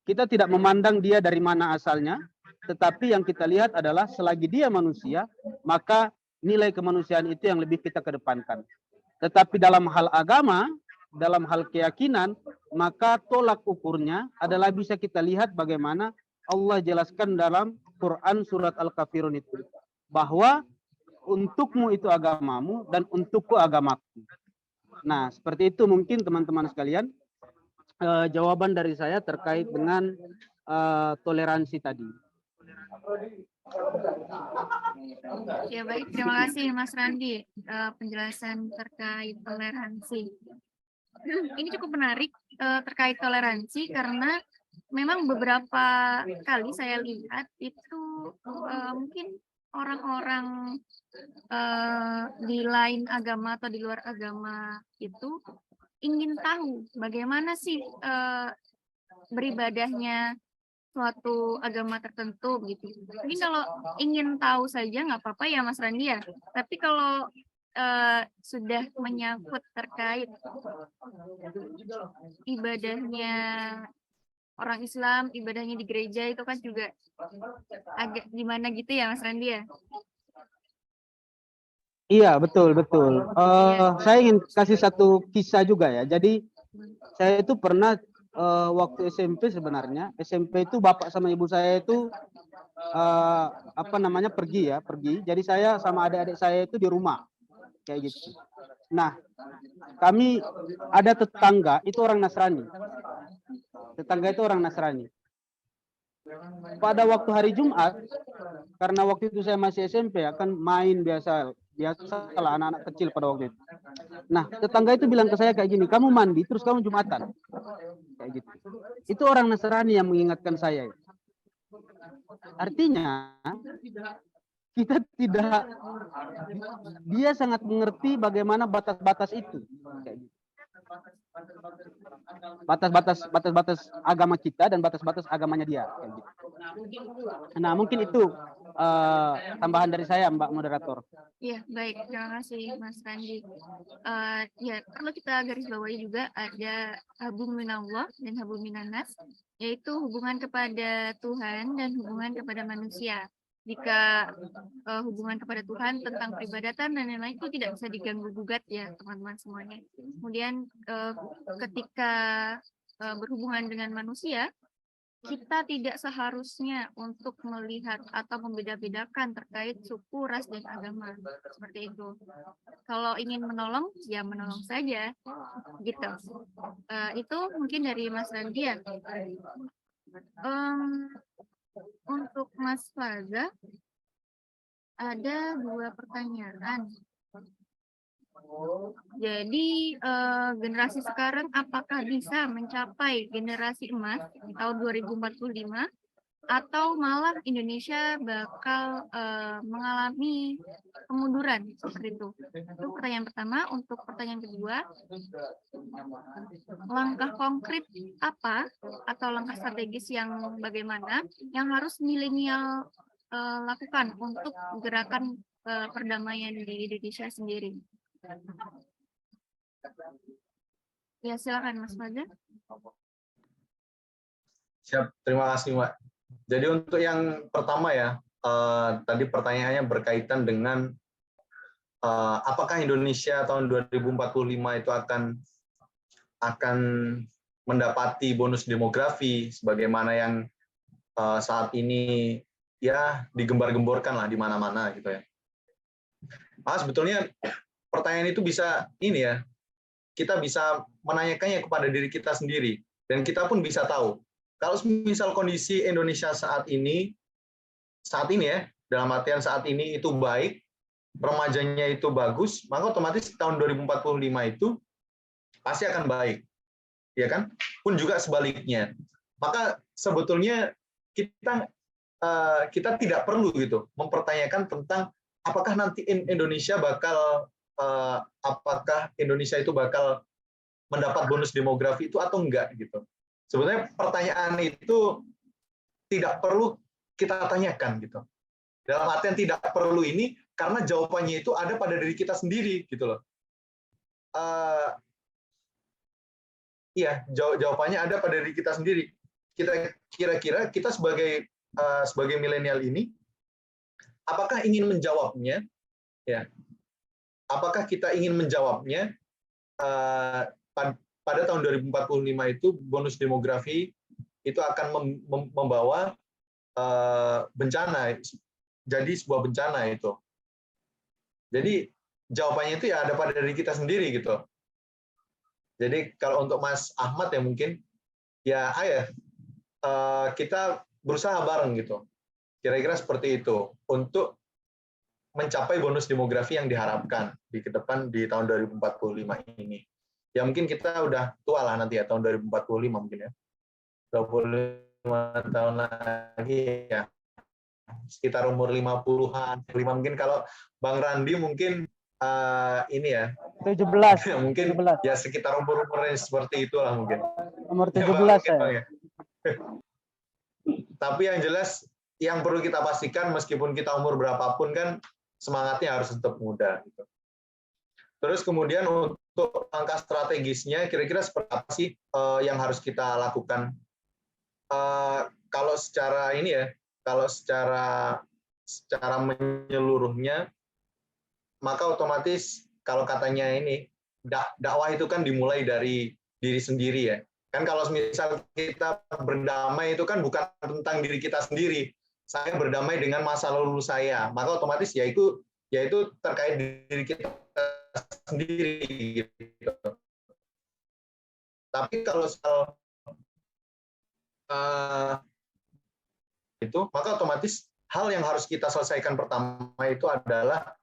kita tidak memandang dia dari mana asalnya, tetapi yang kita lihat adalah selagi dia manusia, maka nilai kemanusiaan itu yang lebih kita kedepankan. Tetapi dalam hal agama, dalam hal keyakinan, maka tolak ukurnya adalah bisa kita lihat bagaimana Allah jelaskan dalam Quran surat Al-Kafirun itu. Bahwa untukmu itu agamamu dan untukku agamaku. Nah, seperti itu mungkin teman-teman sekalian jawaban dari saya terkait dengan toleransi tadi. Ya baik, terima kasih Mas Randi penjelasan terkait toleransi. Ini cukup menarik terkait toleransi karena memang beberapa kali saya lihat itu mungkin orang-orang di lain agama atau di luar agama itu ingin tahu bagaimana sih beribadahnya suatu agama tertentu gitu. Mungkin kalau ingin tahu saja nggak apa-apa ya Mas Randi ya. Tapi kalau sudah menyangkut terkait ibadahnya orang Islam, ibadahnya di gereja itu kan juga agak gimana gitu ya Mas Randi ya. Iya, betul. Saya ingin kasih satu kisah juga ya. Jadi saya itu pernah waktu SMP sebenarnya, SMP itu bapak sama ibu saya itu pergi. Jadi saya sama adik-adik saya itu di rumah kayak gitu. Nah, kami ada tetangga itu orang Nasrani. Tetangga itu orang Nasrani. Pada waktu hari Jumat, karena waktu itu saya masih SMP ya, kan main biasa lah anak-anak kecil pada waktu itu. Nah, tetangga itu bilang ke saya kayak gini, kamu mandi terus kamu Jumatan. Kayak gitu. Itu orang Nasrani yang mengingatkan saya. Artinya kita tidak, dia sangat mengerti bagaimana batas-batas itu. Kayak gitu. Batas-batas agama kita dan batas-batas agamanya dia. Kayak gitu. Nah, mungkin itu tambahan dari saya, Mbak Moderator. Iya, baik. Terima kasih, Mas Randi. Ya, perlu kita garis bawahi juga ada habum minallah dan habum minannas, yaitu hubungan kepada Tuhan dan hubungan kepada manusia. Jika hubungan kepada Tuhan tentang peribadatan dan lain-lain itu tidak bisa diganggu-gugat ya, teman-teman semuanya. Kemudian ketika berhubungan dengan manusia, kita tidak seharusnya untuk melihat atau membeda-bedakan terkait suku, ras, dan agama. Seperti itu. Kalau ingin menolong, ya menolong saja. Gitu. Itu mungkin dari Mas Randi ya. Untuk Mas Faza, ada 2 pertanyaan. Jadi generasi sekarang apakah bisa mencapai generasi emas di tahun 2045 atau malah Indonesia bakal mengalami kemunduran seperti itu? Itu pertanyaan pertama. Untuk pertanyaan kedua, langkah konkret apa atau langkah strategis yang bagaimana yang harus milenial lakukan untuk gerakan perdamaian di Indonesia sendiri? Ya, silakan Mas Faza. Siap, terima kasih Mbak. Jadi untuk yang pertama ya, tadi pertanyaannya berkaitan dengan apakah Indonesia tahun 2045 itu akan mendapati bonus demografi sebagaimana yang saat ini ya digembar-gemborkan lah di mana-mana gitu ya. Sebetulnya pertanyaan itu bisa kita bisa menanyakannya kepada diri kita sendiri dan kita pun bisa tahu kalau misal kondisi Indonesia saat ini ya, dalam artian saat ini itu baik, remajanya itu bagus, maka otomatis tahun 2045 itu pasti akan baik, ya kan? Pun juga sebaliknya. Maka sebetulnya kita kita tidak perlu gitu mempertanyakan tentang apakah nanti Indonesia bakal apakah Indonesia itu bakal mendapat bonus demografi itu atau enggak gitu. Sebenarnya pertanyaan itu tidak perlu kita tanyakan gitu. Dalam artian tidak perlu ini karena jawabannya itu ada pada diri kita sendiri gitu loh. Iya, jawabannya ada pada diri kita sendiri. Kita kira-kira kita sebagai milenial ini, apakah ingin menjawabnya? Ya, apakah kita ingin menjawabnya pada tahun 2045 itu bonus demografi itu akan membawa bencana, jadi sebuah bencana itu. Jadi jawabannya itu ya ada pada diri kita sendiri gitu. Jadi kalau untuk Mas Ahmad ya mungkin ya kita berusaha bareng gitu. Kira-kira seperti itu untuk mencapai bonus demografi yang diharapkan di ke depan di tahun 2045 ini. Ya mungkin kita udah tua lah nanti ya tahun 2045 mungkin ya. 25 tahun lagi ya. Sekitar umur 50-an. Mungkin kalau Bang Randi mungkin ini ya 17. mungkin 17. ya sekitar umur-umurnya seperti itulah mungkin. Umur 17 ya, Bang, ya. Tapi yang jelas yang perlu kita pastikan meskipun kita umur berapapun kan semangatnya harus tetap muda gitu. Terus kemudian untuk langkah strategisnya kira-kira seperti apa sih yang harus kita lakukan? Kalau secara ini ya, kalau secara menyeluruhnya maka otomatis kalau katanya ini dakwah itu kan dimulai dari diri sendiri ya. Kan kalau misal kita berdamai itu kan bukan tentang diri kita sendiri. Saya berdamai dengan masa lalu saya, maka otomatis yaitu terkait diri kita sendiri gitu. Tapi kalau soal itu maka otomatis hal yang harus kita selesaikan pertama itu adalah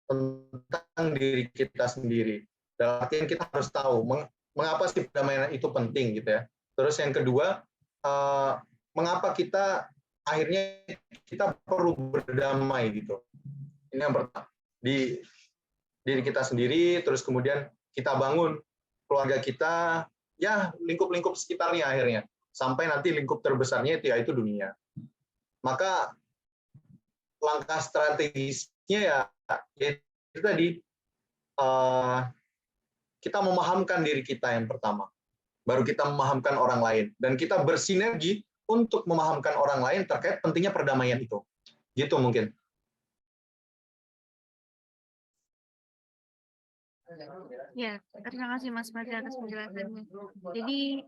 tentang diri kita sendiri. Dalam artian kita harus tahu mengapa sih perdamaian itu penting gitu ya. Terus yang kedua, mengapa kita akhirnya kita perlu berdamai gitu. Ini yang pertama di diri kita sendiri, terus kemudian kita bangun keluarga kita, ya lingkup-lingkup sekitarnya akhirnya sampai nanti lingkup terbesarnya itu dunia. Maka langkah strategisnya ya itu tadi kita memahamkan diri kita yang pertama, baru kita memahamkan orang lain dan kita bersinergi untuk memahamkan orang lain terkait pentingnya perdamaian itu. Gitu mungkin. Ya, terima kasih Mas Fajar atas penjelasannya. Jadi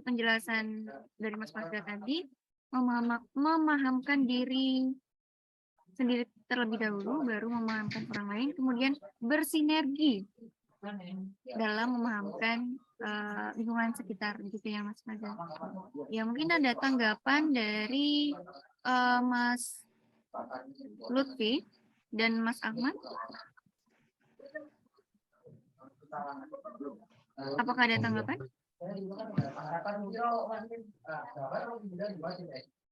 penjelasan dari Mas Fajar tadi memahamkan diri sendiri terlebih dahulu, baru memahamkan orang lain, kemudian bersinergi dalam memahamkan lingkungan sekitar, gitu ya Mas Fajar. Ya mungkin ada tanggapan dari Mas Lutfi dan Mas Ahmad. Apakah ada tanggapan?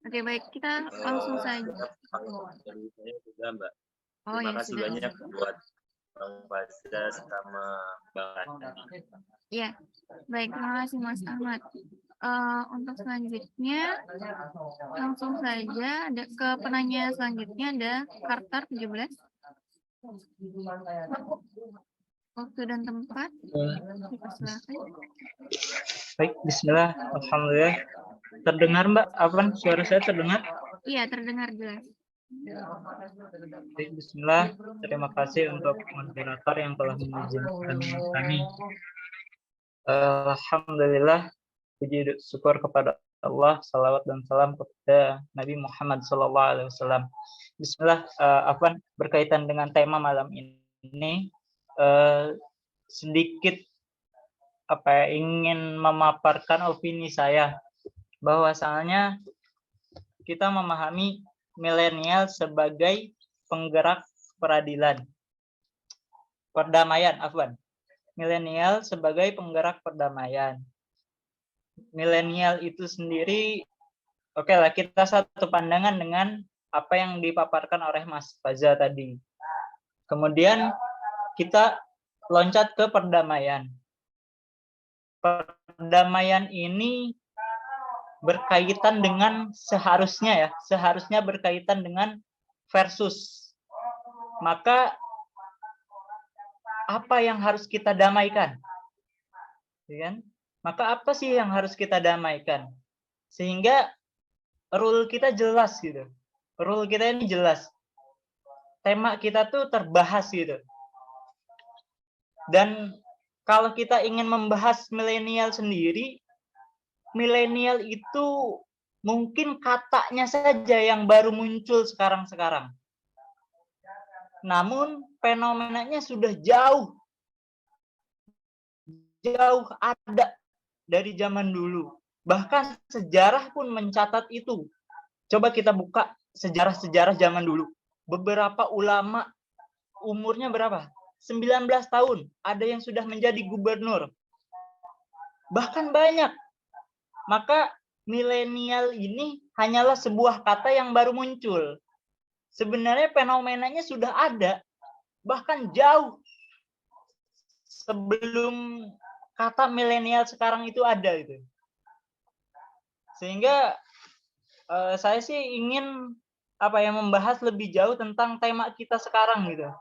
Oke, baik, kita langsung saja. Dari saya juga, Mbak. Oh, Terima ya, kasih sudah. banyak buat Bang Fajar sama Bang Andi. Ya, baik, terima kasih Mas Ahmad. Untuk selanjutnya, langsung saja ada ke penanya selanjutnya ada Kartar 17. Waktu dan tempat, dipersilakan. Baik, bismillah, alhamdulillah. Terdengar Mbak, Afwan, suara saya terdengar? Iya, terdengar jelas. Baik, bismillah, terima kasih untuk moderator yang telah mengizinkan kami. Alhamdulillah, puji syukur kepada Allah, salawat dan salam kepada Nabi Muhammad SAW. Bismillah, Afwan, berkaitan dengan tema malam ini, sedikit ingin memaparkan opini saya bahwasanya kita memahami milenial sebagai penggerak perdamaian, Afwan. Milenial sebagai penggerak perdamaian. Milenial itu sendiri Oke lah, kita satu pandangan dengan apa yang dipaparkan oleh Mas Faza tadi. Kemudian kita loncat ke perdamaian. Perdamaian ini berkaitan dengan seharusnya berkaitan dengan versus. Maka apa yang harus kita damaikan? Ya kan? Maka apa sih yang harus kita damaikan? Sehingga rule kita jelas gitu. Rule kita ini jelas. Tema kita tuh terbahas gitu. Dan kalau kita ingin membahas milenial sendiri, milenial itu mungkin katanya saja yang baru muncul sekarang-sekarang. Namun fenomenanya sudah jauh ada dari zaman dulu. Bahkan sejarah pun mencatat itu. Coba kita buka sejarah-sejarah zaman dulu. Beberapa ulama umurnya berapa? 19 tahun. Ada yang sudah menjadi gubernur. Bahkan banyak. Maka milenial ini hanyalah sebuah kata yang baru muncul. Sebenarnya fenomenanya sudah ada. Bahkan jauh sebelum kata milenial sekarang itu ada gitu. Sehingga saya sih ingin membahas lebih jauh tentang tema kita sekarang gitu.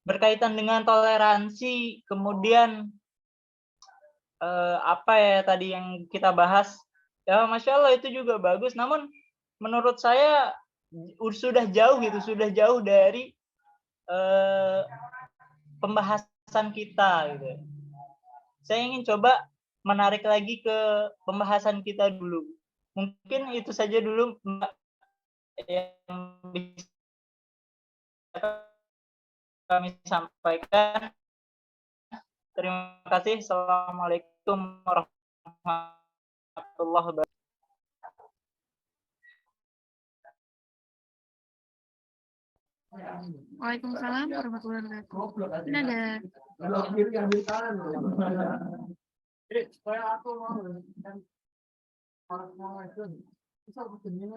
Berkaitan dengan toleransi, kemudian tadi yang kita bahas, ya Masya Allah itu juga bagus, namun menurut saya sudah jauh dari pembahasan kita gitu. Saya ingin coba menarik lagi ke pembahasan kita dulu. Mungkin itu saja dulu Mbak yang bisa kami sampaikan. Terima kasih. Assalamualaikum warahmatullahi wabarakatuh. Waalaikumsalam warahmatullahi wabarakatuh. Ini ada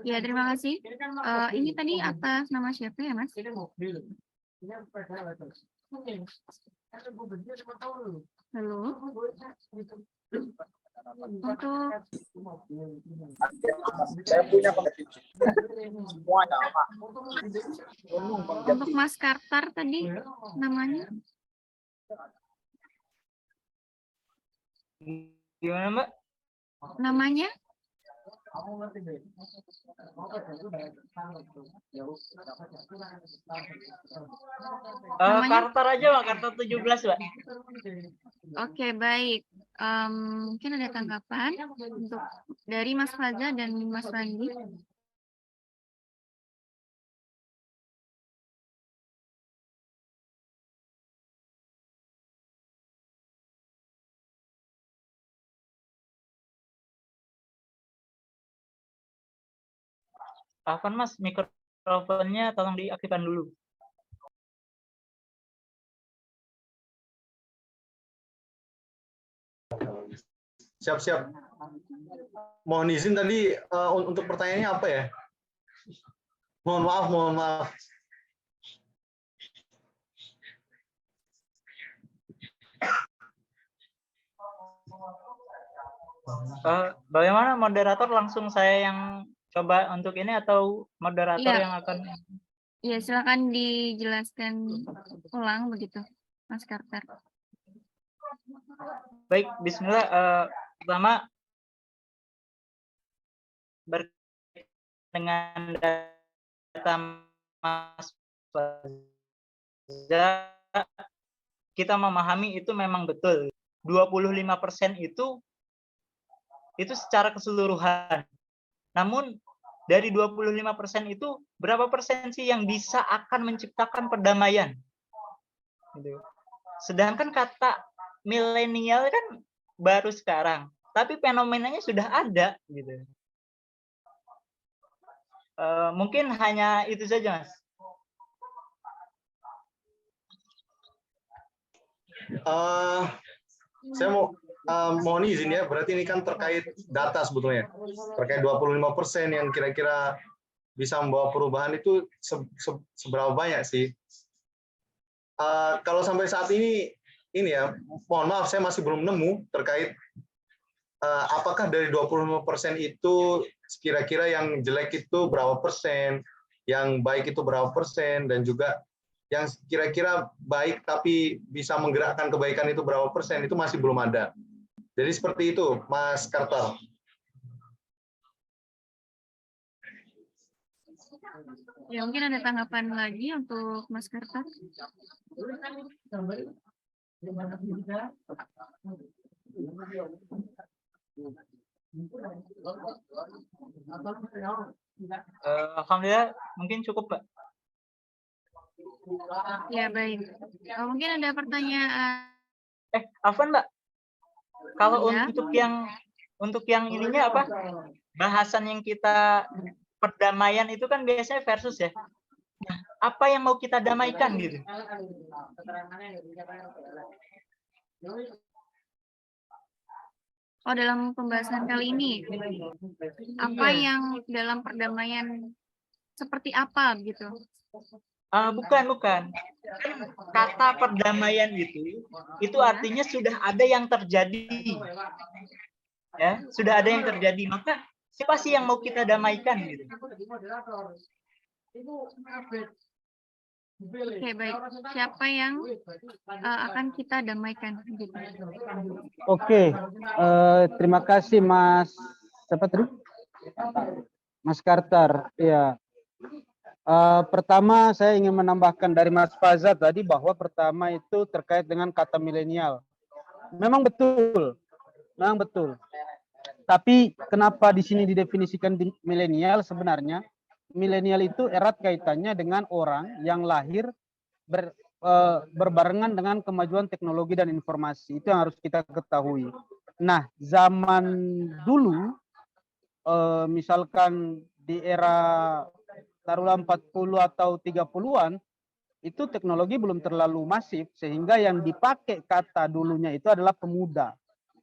ya, terima kasih. Ini tadi atas nama siapa ya, Mas? Halo. Untuk Mas Kartar tadi namanya gimana Mbak? Namanya? Kartar aja Mbak, Kartar 17 Mbak. Oke, baik. Mungkin ada tanggapan untuk dari Mas Faza dan Mas Randi. Afwan Mas, mikrofonnya tolong diaktifkan dulu. Siap-siap. Mohon izin tadi untuk pertanyaannya apa ya? Mohon maaf. Bagaimana moderator, langsung saya yang coba untuk ini atau moderator yang akan? Iya, silakan dijelaskan ulang begitu, Mas Kartar. Baik, bismillah. Pertama, dengan data Mas Faza, kita memahami itu memang betul. 25% itu secara keseluruhan. Namun dari 25% itu berapa persen sih yang bisa akan menciptakan perdamaian? Gitu. Sedangkan kata milenial kan baru sekarang, tapi fenomenanya sudah ada gitu. Mungkin hanya itu saja, Mas. Saya mau mohon izin ya, berarti ini kan terkait data sebetulnya. Terkait 25% yang kira-kira bisa membawa perubahan itu seberapa banyak sih? Kalau sampai saat ini ya, mohon maaf saya masih belum nemu terkait apakah dari 25% itu kira-kira yang jelek itu berapa persen, yang baik itu berapa persen, dan juga yang kira-kira baik tapi bisa menggerakkan kebaikan itu berapa persen, itu masih belum ada. Jadi seperti itu, Mas Carter. Ya, mungkin ada tanggapan lagi untuk Mas Carter. Alhamdulillah, mungkin cukup, Pak. Ya, baik. Mungkin ada pertanyaan. Afwan, Mbak. Kalau Ya. untuk yang ininya apa? Bahasan yang kita perdamaian itu kan biasanya versus ya. Nah, apa yang mau kita damaikan gitu? Oh, dalam pembahasan kali ini, apa yang dalam perdamaian seperti apa gitu? Bukan. Kata perdamaian itu artinya sudah ada yang terjadi. Ya, sudah ada yang terjadi. Maka siapa sih yang mau kita damaikan gitu? Oke, baik. Siapa yang akan kita damaikan gitu? Oke, terima kasih Mas. Siapa tadi? Mas Carter. Ya. Pertama saya ingin menambahkan dari Mas Faza tadi bahwa pertama itu terkait dengan kata milenial. Memang betul. Tapi kenapa di sini didefinisikan milenial? Sebenarnya milenial itu erat kaitannya dengan orang yang lahir berbarengan dengan kemajuan teknologi dan informasi. Itu yang harus kita ketahui. Nah, zaman dulu misalkan di era taruhlah 40 atau 30-an, itu teknologi belum terlalu masif, sehingga yang dipakai kata dulunya itu adalah pemuda.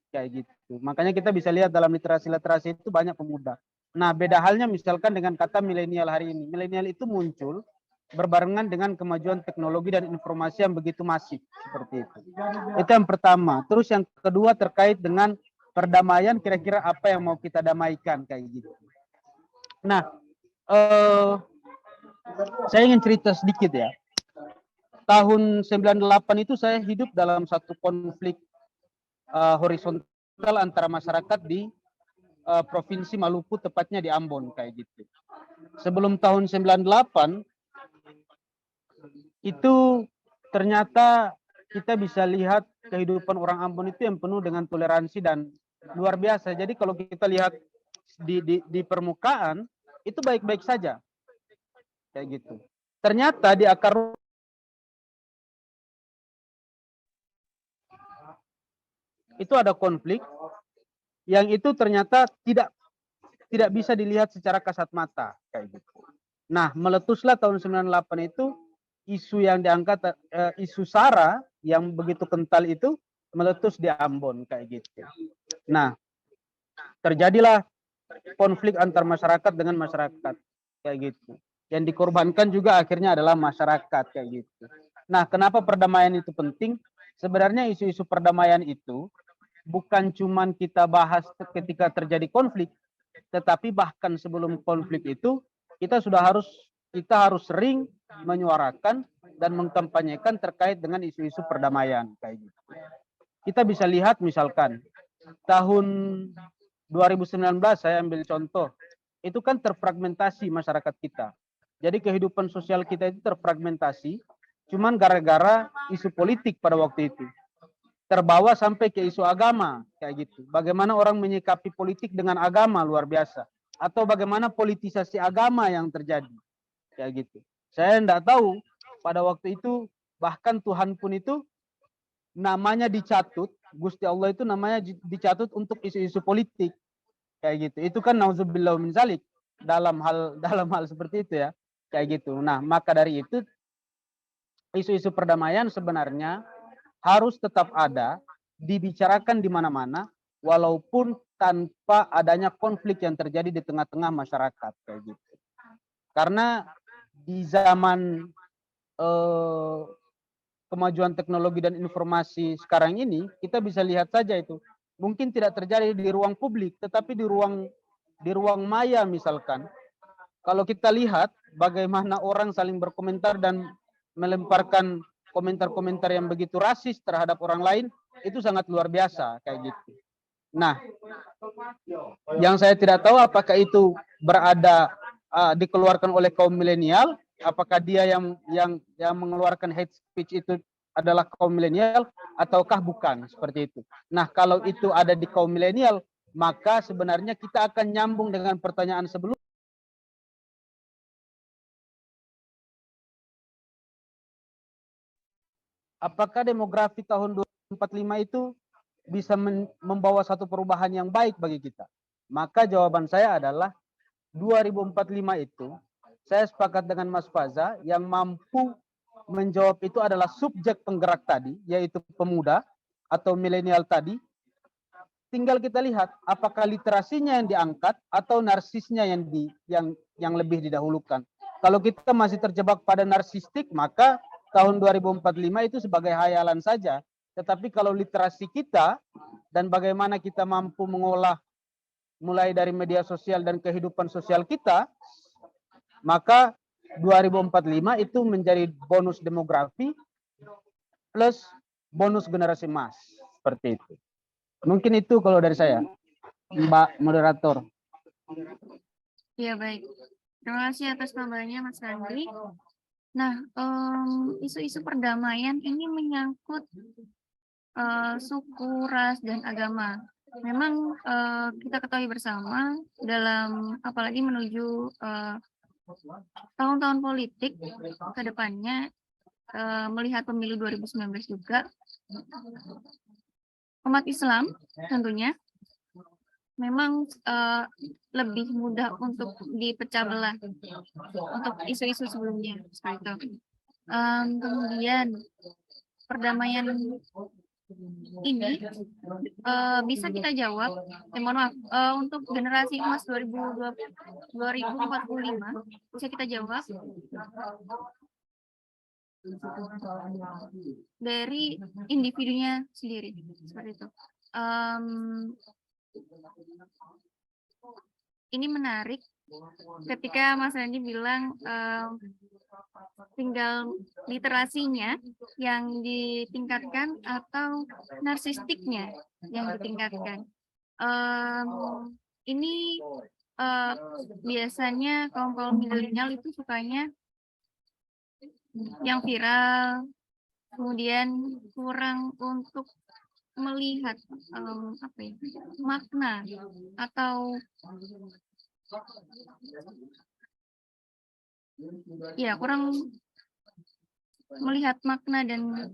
Kayak gitu. Makanya kita bisa lihat dalam literasi-literasi itu banyak pemuda. Nah, beda halnya misalkan dengan kata milenial hari ini. Milenial itu muncul berbarengan dengan kemajuan teknologi dan informasi yang begitu masif. Seperti itu. Itu yang pertama. Terus yang kedua terkait dengan perdamaian, kira-kira apa yang mau kita damaikan, kayak gitu. Nah, saya ingin cerita sedikit ya. Tahun 98 itu saya hidup dalam satu konflik horizontal antara masyarakat di Provinsi Maluku, tepatnya di Ambon, kayak gitu. Sebelum tahun 98 itu ternyata kita bisa lihat kehidupan orang Ambon itu yang penuh dengan toleransi dan luar biasa. Jadi kalau kita lihat di permukaan itu baik-baik saja. Kayak gitu. Ternyata di akar itu ada konflik yang itu ternyata tidak bisa dilihat secara kasat mata, kayak gitu. Nah, meletuslah tahun 98 itu isu yang diangkat isu SARA yang begitu kental itu meletus di Ambon, kayak gitu. Nah, terjadilah konflik antar masyarakat dengan masyarakat, kayak gitu. Yang dikorbankan juga akhirnya adalah masyarakat, kayak gitu. Nah, kenapa perdamaian itu penting? Sebenarnya isu-isu perdamaian itu bukan cuman kita bahas ketika terjadi konflik, tetapi bahkan sebelum konflik itu kita harus sering menyuarakan dan mengkampanyekan terkait dengan isu-isu perdamaian, kayak gitu. Kita bisa lihat misalkan tahun 2019 saya ambil contoh, itu kan terfragmentasi masyarakat kita. Jadi kehidupan sosial kita itu terfragmentasi, cuman gara-gara isu politik pada waktu itu. Terbawa sampai ke isu agama, kayak gitu. Bagaimana orang menyikapi politik dengan agama luar biasa. Atau bagaimana politisasi agama yang terjadi, kayak gitu. Saya tidak tahu, pada waktu itu bahkan Tuhan pun itu namanya dicatut, Gusti Allah itu namanya dicatut untuk isu-isu politik, kayak gitu. Itu kan nauzubillah min zalik dalam hal seperti itu ya, kayak gitu. Nah, maka dari itu isu-isu perdamaian sebenarnya harus tetap ada, dibicarakan di mana-mana, walaupun tanpa adanya konflik yang terjadi di tengah-tengah masyarakat kayak gitu. Karena di zaman kemajuan teknologi dan informasi sekarang ini, kita bisa lihat saja itu mungkin tidak terjadi di ruang publik, tetapi di ruang maya misalkan. Kalau kita lihat bagaimana orang saling berkomentar dan melemparkan komentar-komentar yang begitu rasis terhadap orang lain, itu sangat luar biasa kayak gitu. Nah, yang saya tidak tahu apakah itu berada dikeluarkan oleh kaum milenial, apakah dia yang mengeluarkan hate speech itu adalah kaum milenial ataukah bukan, seperti itu. Nah, kalau itu ada di kaum milenial, maka sebenarnya kita akan nyambung dengan pertanyaan sebelumnya. Apakah demografi tahun 2045 itu bisa membawa satu perubahan yang baik bagi kita? Maka jawaban saya adalah 2045 itu, saya sepakat dengan Mas Faza, yang mampu menjawab itu adalah subjek penggerak tadi, yaitu pemuda atau milenial tadi. Tinggal kita lihat apakah literasinya yang diangkat atau narsisnya yang lebih didahulukan. Kalau kita masih terjebak pada narsistik, maka tahun 2045 itu sebagai hayalan saja. Tetapi kalau literasi kita dan bagaimana kita mampu mengolah mulai dari media sosial dan kehidupan sosial kita, maka 2045 itu menjadi bonus demografi plus bonus generasi emas. Seperti itu. Mungkin itu kalau dari saya, Mbak Moderator. Ya, baik. Terima kasih atas kabarnya, Mas Randi. Nah, isu-isu perdamaian ini menyangkut suku, ras, dan agama. Memang kita ketahui bersama dalam apalagi menuju tahun-tahun politik ke depannya, melihat pemilu 2019 juga, umat Islam tentunya memang lebih mudah untuk dipecah belah untuk isu-isu sebelumnya seperti itu. Kemudian perdamaian ini bisa kita jawab, mohon maaf, untuk generasi emas 2045 bisa kita jawab dari individunya sendiri seperti itu. Ini menarik ketika Mas Randi bilang tinggal literasinya yang ditingkatkan atau narsistiknya yang ditingkatkan. Ini biasanya kaum milenial itu sukanya yang viral, kemudian kurang untuk melihat makna atau ya kurang melihat makna dan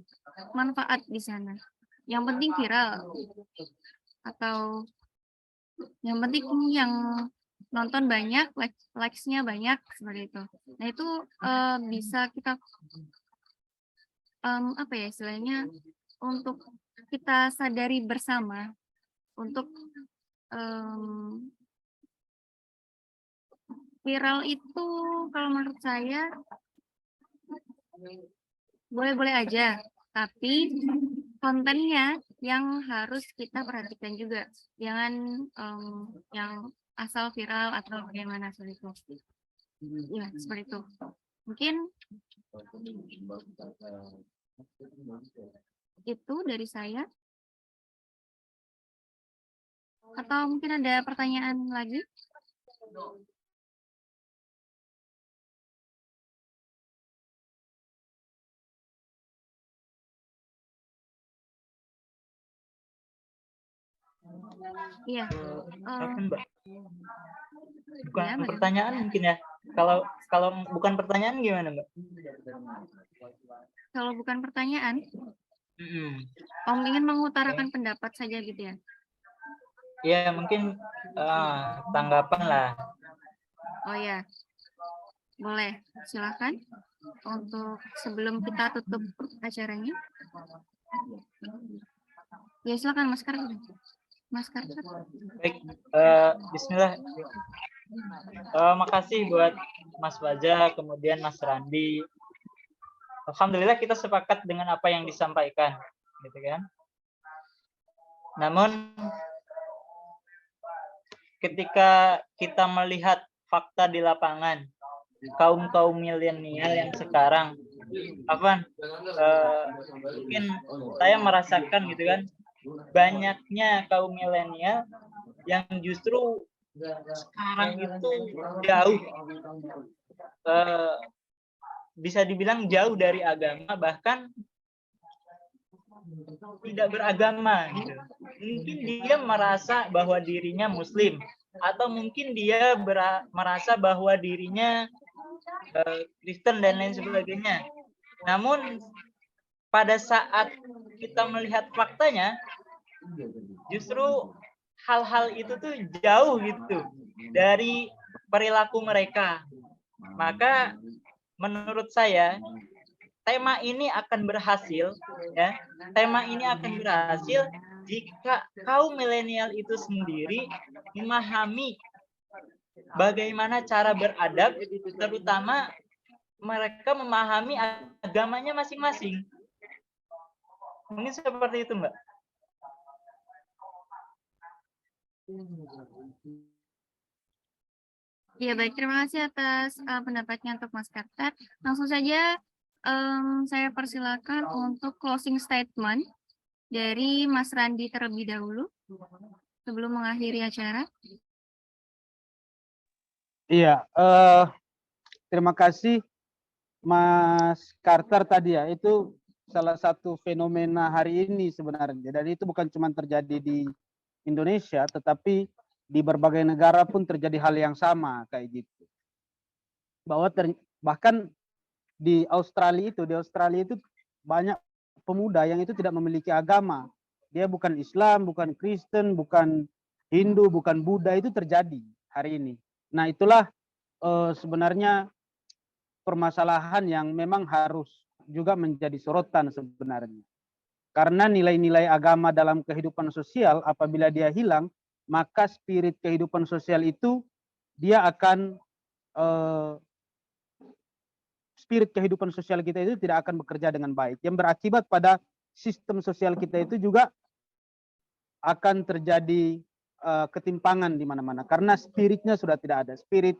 manfaat di sana. Yang penting viral atau yang penting yang nonton banyak, likes-nya banyak seperti itu. Nah, itu bisa kita istilahnya untuk kita sadari bersama untuk viral itu kalau menurut saya boleh-boleh aja, tapi kontennya yang harus kita perhatikan juga, jangan yang asal viral atau bagaimana seperti itu. Ya, seperti itu. Mungkin itu dari saya. Atau mungkin ada pertanyaan lagi? Iya. Mbak. Bukan Ya, pertanyaan mungkin ya. Kalau bukan pertanyaan gimana, Mbak? Kalau bukan pertanyaan, Om ingin mengutarakan pendapat saja gitu ya? Ya, mungkin tanggapan lah. Oh ya, boleh. Silakan untuk sebelum kita tutup acaranya. Ya silakan Mas Kartar. Mas Kartar. Baik, Bismillah. Makasih buat Mas Baja, kemudian Mas Randi. Alhamdulillah kita sepakat dengan apa yang disampaikan, gitu kan. Namun ketika kita melihat fakta di lapangan, kaum milenial yang sekarang, mungkin saya merasakan gitu kan, banyaknya kaum milenial yang justru sekarang itu jauh, bisa dibilang jauh dari agama, bahkan tidak beragama gitu. Mungkin dia merasa bahwa dirinya muslim, atau mungkin dia merasa bahwa dirinya Kristen dan lain sebagainya. Namun pada saat kita melihat faktanya, justru hal-hal itu tuh jauh gitu dari perilaku mereka. Maka menurut saya tema ini akan berhasil, ya. Tema ini akan berhasil jika kaum milenial itu sendiri memahami bagaimana cara beradab, terutama mereka memahami agamanya masing-masing. Mungkin seperti itu, Mbak. Ya baik, terima kasih atas pendapatnya untuk Mas Kartar. Langsung saja saya persilakan untuk closing statement dari Mas Randi terlebih dahulu sebelum mengakhiri acara. Iya, terima kasih Mas Kartar tadi ya. Itu salah satu fenomena hari ini sebenarnya. Dan itu bukan cuma terjadi di Indonesia, tetapi di berbagai negara pun terjadi hal yang sama kayak gitu. Bahkan di Australia itu banyak pemuda yang itu tidak memiliki agama. Dia bukan Islam, bukan Kristen, bukan Hindu, bukan Buddha, itu terjadi hari ini. Nah, itulah sebenarnya permasalahan yang memang harus juga menjadi sorotan sebenarnya. Karena nilai-nilai agama dalam kehidupan sosial apabila dia hilang, maka spirit kehidupan sosial itu dia akan spirit kehidupan sosial kita itu tidak akan bekerja dengan baik, yang berakibat pada sistem sosial kita itu juga akan terjadi ketimpangan di mana-mana karena spiritnya sudah tidak ada, spirit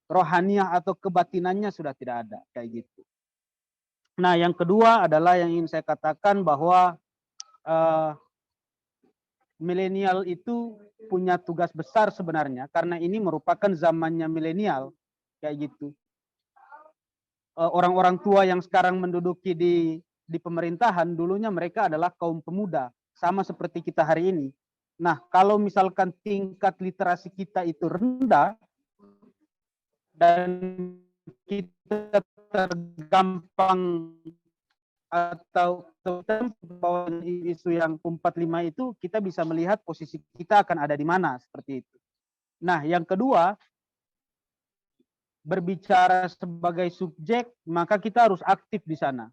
rohaniah atau kebatinannya sudah tidak ada kayak gitu. Nah, yang kedua adalah yang ingin saya katakan bahwa milenial itu punya tugas besar sebenarnya karena ini merupakan zamannya milenial kayak gitu. Orang-orang tua yang sekarang menduduki di pemerintahan dulunya mereka adalah kaum pemuda, sama seperti kita hari ini. Nah, kalau misalkan tingkat literasi kita itu rendah dan kita tergampang atau bahwa isu yang 45 itu, kita bisa melihat posisi kita akan ada di mana seperti itu. Nah, yang kedua, berbicara sebagai subjek, maka kita harus aktif di sana.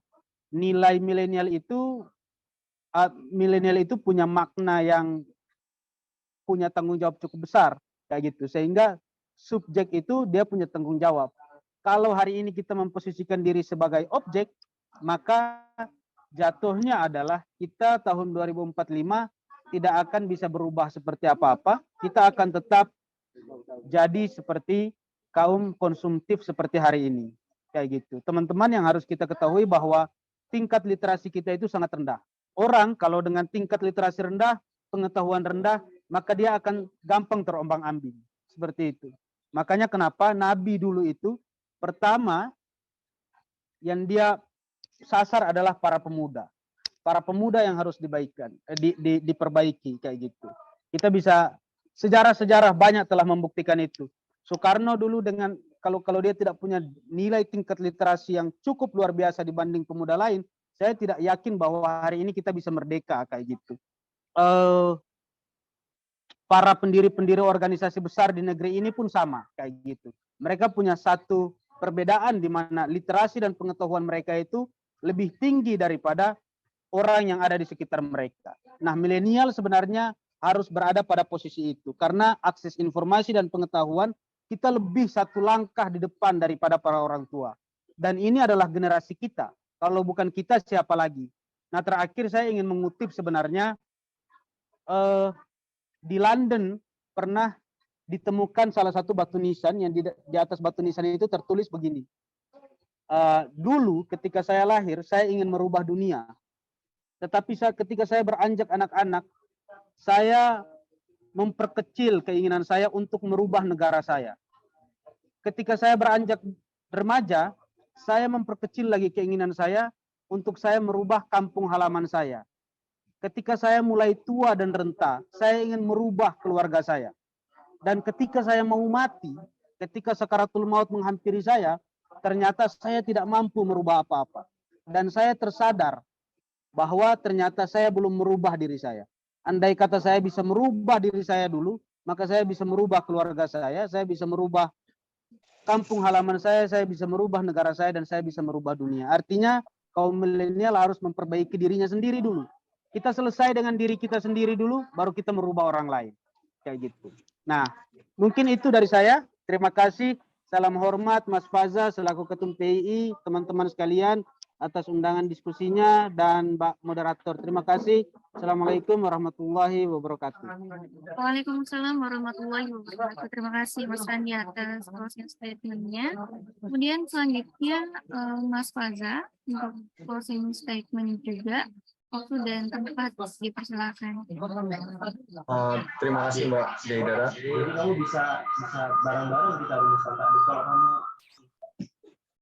Nilai milenial itu punya makna yang punya tanggung jawab cukup besar kayak gitu, sehingga subjek itu dia punya tanggung jawab. Kalau hari ini kita memposisikan diri sebagai objek, maka jatuhnya adalah kita tahun 2045 tidak akan bisa berubah seperti apa-apa. Kita akan tetap jadi seperti kaum konsumtif seperti hari ini. Kayak gitu. Teman-teman, yang harus kita ketahui bahwa tingkat literasi kita itu sangat rendah. Orang kalau dengan tingkat literasi rendah, pengetahuan rendah, maka dia akan gampang terombang-ambing. Seperti itu. Makanya kenapa Nabi dulu itu pertama yang dia sasar adalah para pemuda. Para pemuda yang harus diperbaiki kayak gitu. Kita bisa sejarah-sejarah banyak telah membuktikan itu. Soekarno dulu dengan kalau dia tidak punya nilai tingkat literasi yang cukup luar biasa dibanding pemuda lain, saya tidak yakin bahwa hari ini kita bisa merdeka kayak gitu. Para pendiri-pendiri organisasi besar di negeri ini pun sama kayak gitu. Mereka punya satu perbedaan di mana literasi dan pengetahuan mereka itu lebih tinggi daripada orang yang ada di sekitar mereka. Nah, milenial sebenarnya harus berada pada posisi itu karena akses informasi dan pengetahuan kita lebih satu langkah di depan daripada para orang tua. Dan ini adalah generasi kita. Kalau bukan kita, siapa lagi? Nah, terakhir saya ingin mengutip sebenarnya di London pernah ditemukan salah satu batu nisan yang di atas batu nisan itu tertulis begini. Dulu ketika saya lahir, saya ingin merubah dunia. Tetapi ketika saya beranjak anak-anak, saya memperkecil keinginan saya untuk merubah negara saya. Ketika saya beranjak remaja, saya memperkecil lagi keinginan saya untuk saya merubah kampung halaman saya. Ketika saya mulai tua dan renta, saya ingin merubah keluarga saya. Dan ketika saya mau mati, ketika sakaratul maut menghampiri saya, ternyata saya tidak mampu merubah apa-apa. Dan saya tersadar bahwa ternyata saya belum merubah diri saya. Andai kata saya bisa merubah diri saya dulu, maka saya bisa merubah keluarga saya bisa merubah kampung halaman saya bisa merubah negara saya, dan saya bisa merubah dunia. Artinya kaum milenial harus memperbaiki dirinya sendiri dulu. Kita selesai dengan diri kita sendiri dulu, baru kita merubah orang lain. Kayak gitu. Nah, mungkin itu dari saya. Terima kasih. Salam hormat Mas Faza selaku Ketum PII, teman-teman sekalian atas undangan diskusinya, dan Mbak Moderator. Terima kasih. Assalamualaikum warahmatullahi wabarakatuh. Waalaikumsalam warahmatullahi wabarakatuh. Terima kasih Mas Randi atas closing statement-nya. Kemudian selanjutnya Mas Faza untuk closing statement juga. Waktu dan tempat dipersilakan. Terima kasih Mbak Deidara. Jadi kamu bisa bareng-bareng kita rumuskan tadi. Kalau kamu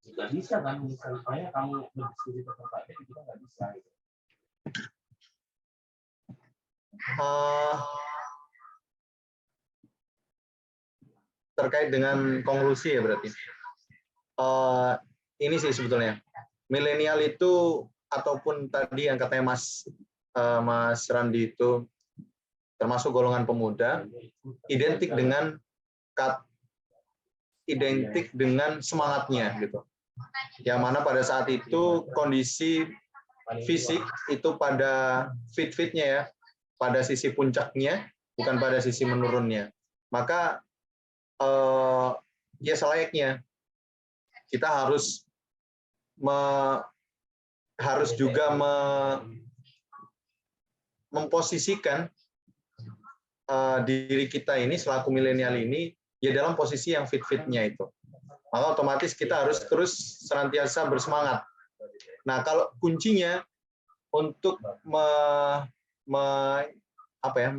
nggak bisa kan, misalnya kamu berdiskusi tentang Pak kita nggak bisa. Terkait dengan konklusi ya berarti. Ini sih sebetulnya. Milenial itu ataupun tadi yang katanya Mas Randi itu termasuk golongan pemuda, identik dengan semangatnya gitu. Yang mana pada saat itu kondisi fisik itu pada fit-fitnya ya, pada sisi puncaknya, bukan pada sisi menurunnya. Maka ya selayaknya kita harus juga memposisikan diri kita ini selaku milenial ini ya dalam posisi yang fit-fitnya itu. Maka otomatis kita harus terus senantiasa bersemangat. Nah, kalau kuncinya untuk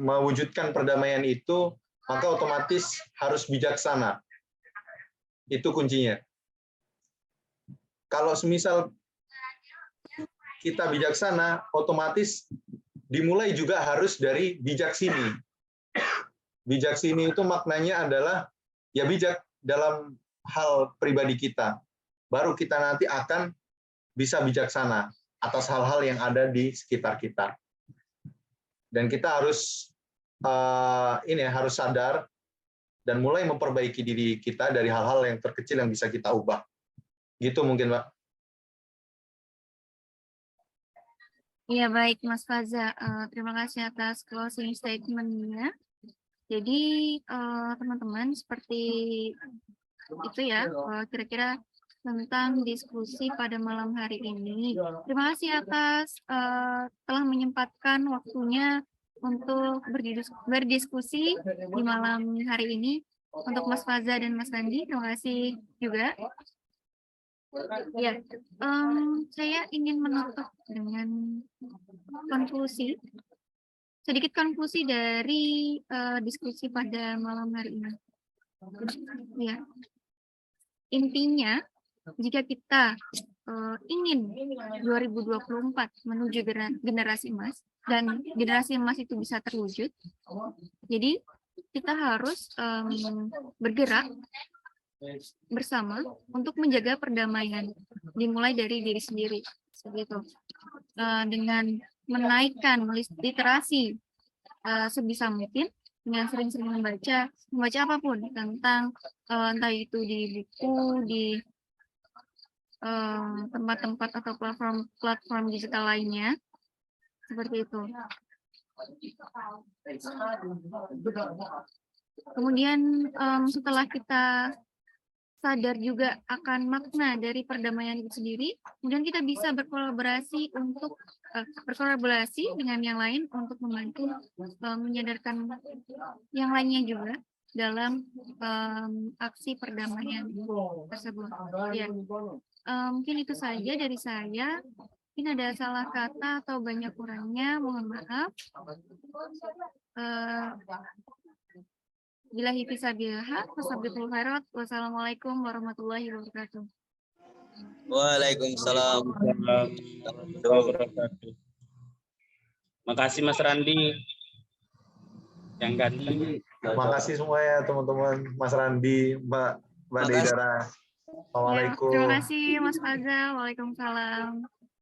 mewujudkan perdamaian itu, maka otomatis harus bijaksana. Itu kuncinya. Kalau semisal kita bijaksana, otomatis dimulai juga harus dari bijaksini. Bijaksini itu maknanya adalah ya bijak dalam hal pribadi kita. Baru kita nanti akan bisa bijaksana atas hal-hal yang ada di sekitar kita. Dan kita harus harus sadar dan mulai memperbaiki diri kita dari hal-hal yang terkecil yang bisa kita ubah. Gitu mungkin, Mbak. Iya, baik Mas Faza. Terima kasih atas closing statement-nya. Jadi teman-teman seperti itu ya kira-kira tentang diskusi pada malam hari ini. Terima kasih atas telah menyempatkan waktunya untuk berdiskusi di malam hari ini. Untuk Mas Faza dan Mas Randi, terima kasih juga. Ya, saya ingin menutup dengan sedikit konklusi dari diskusi pada malam hari ini. Ya, intinya jika kita ingin 2024 menuju generasi emas dan generasi emas itu bisa terwujud, jadi kita harus bergerak bersama untuk menjaga perdamaian, dimulai dari diri sendiri, segitu. Dengan menaikkan literasi sebisa mungkin, dengan sering-sering membaca apapun tentang entah itu di buku, di tempat-tempat atau platform digital lainnya, Seperti itu. Kemudian setelah kita sadar juga akan makna dari perdamaian itu sendiri, kemudian kita bisa berkolaborasi dengan yang lain untuk membantu menyadarkan yang lainnya juga dalam aksi perdamaian tersebut. Ya, mungkin itu saja dari saya. Mungkin ada salah kata atau banyak kurangnya, mohon maaf. Billahi fisabilillah, wassalamualaikum warahmatullahi wabarakatuh. Waalaikumsalam warahmatullahi wabarakatuh. Makasih Mas Randi yang ganteng. Makasih semua ya teman-teman, Mas Randi, Mbak Deidara. Assalamualaikum. Terima kasih Mas Faza. Waalaikumsalam.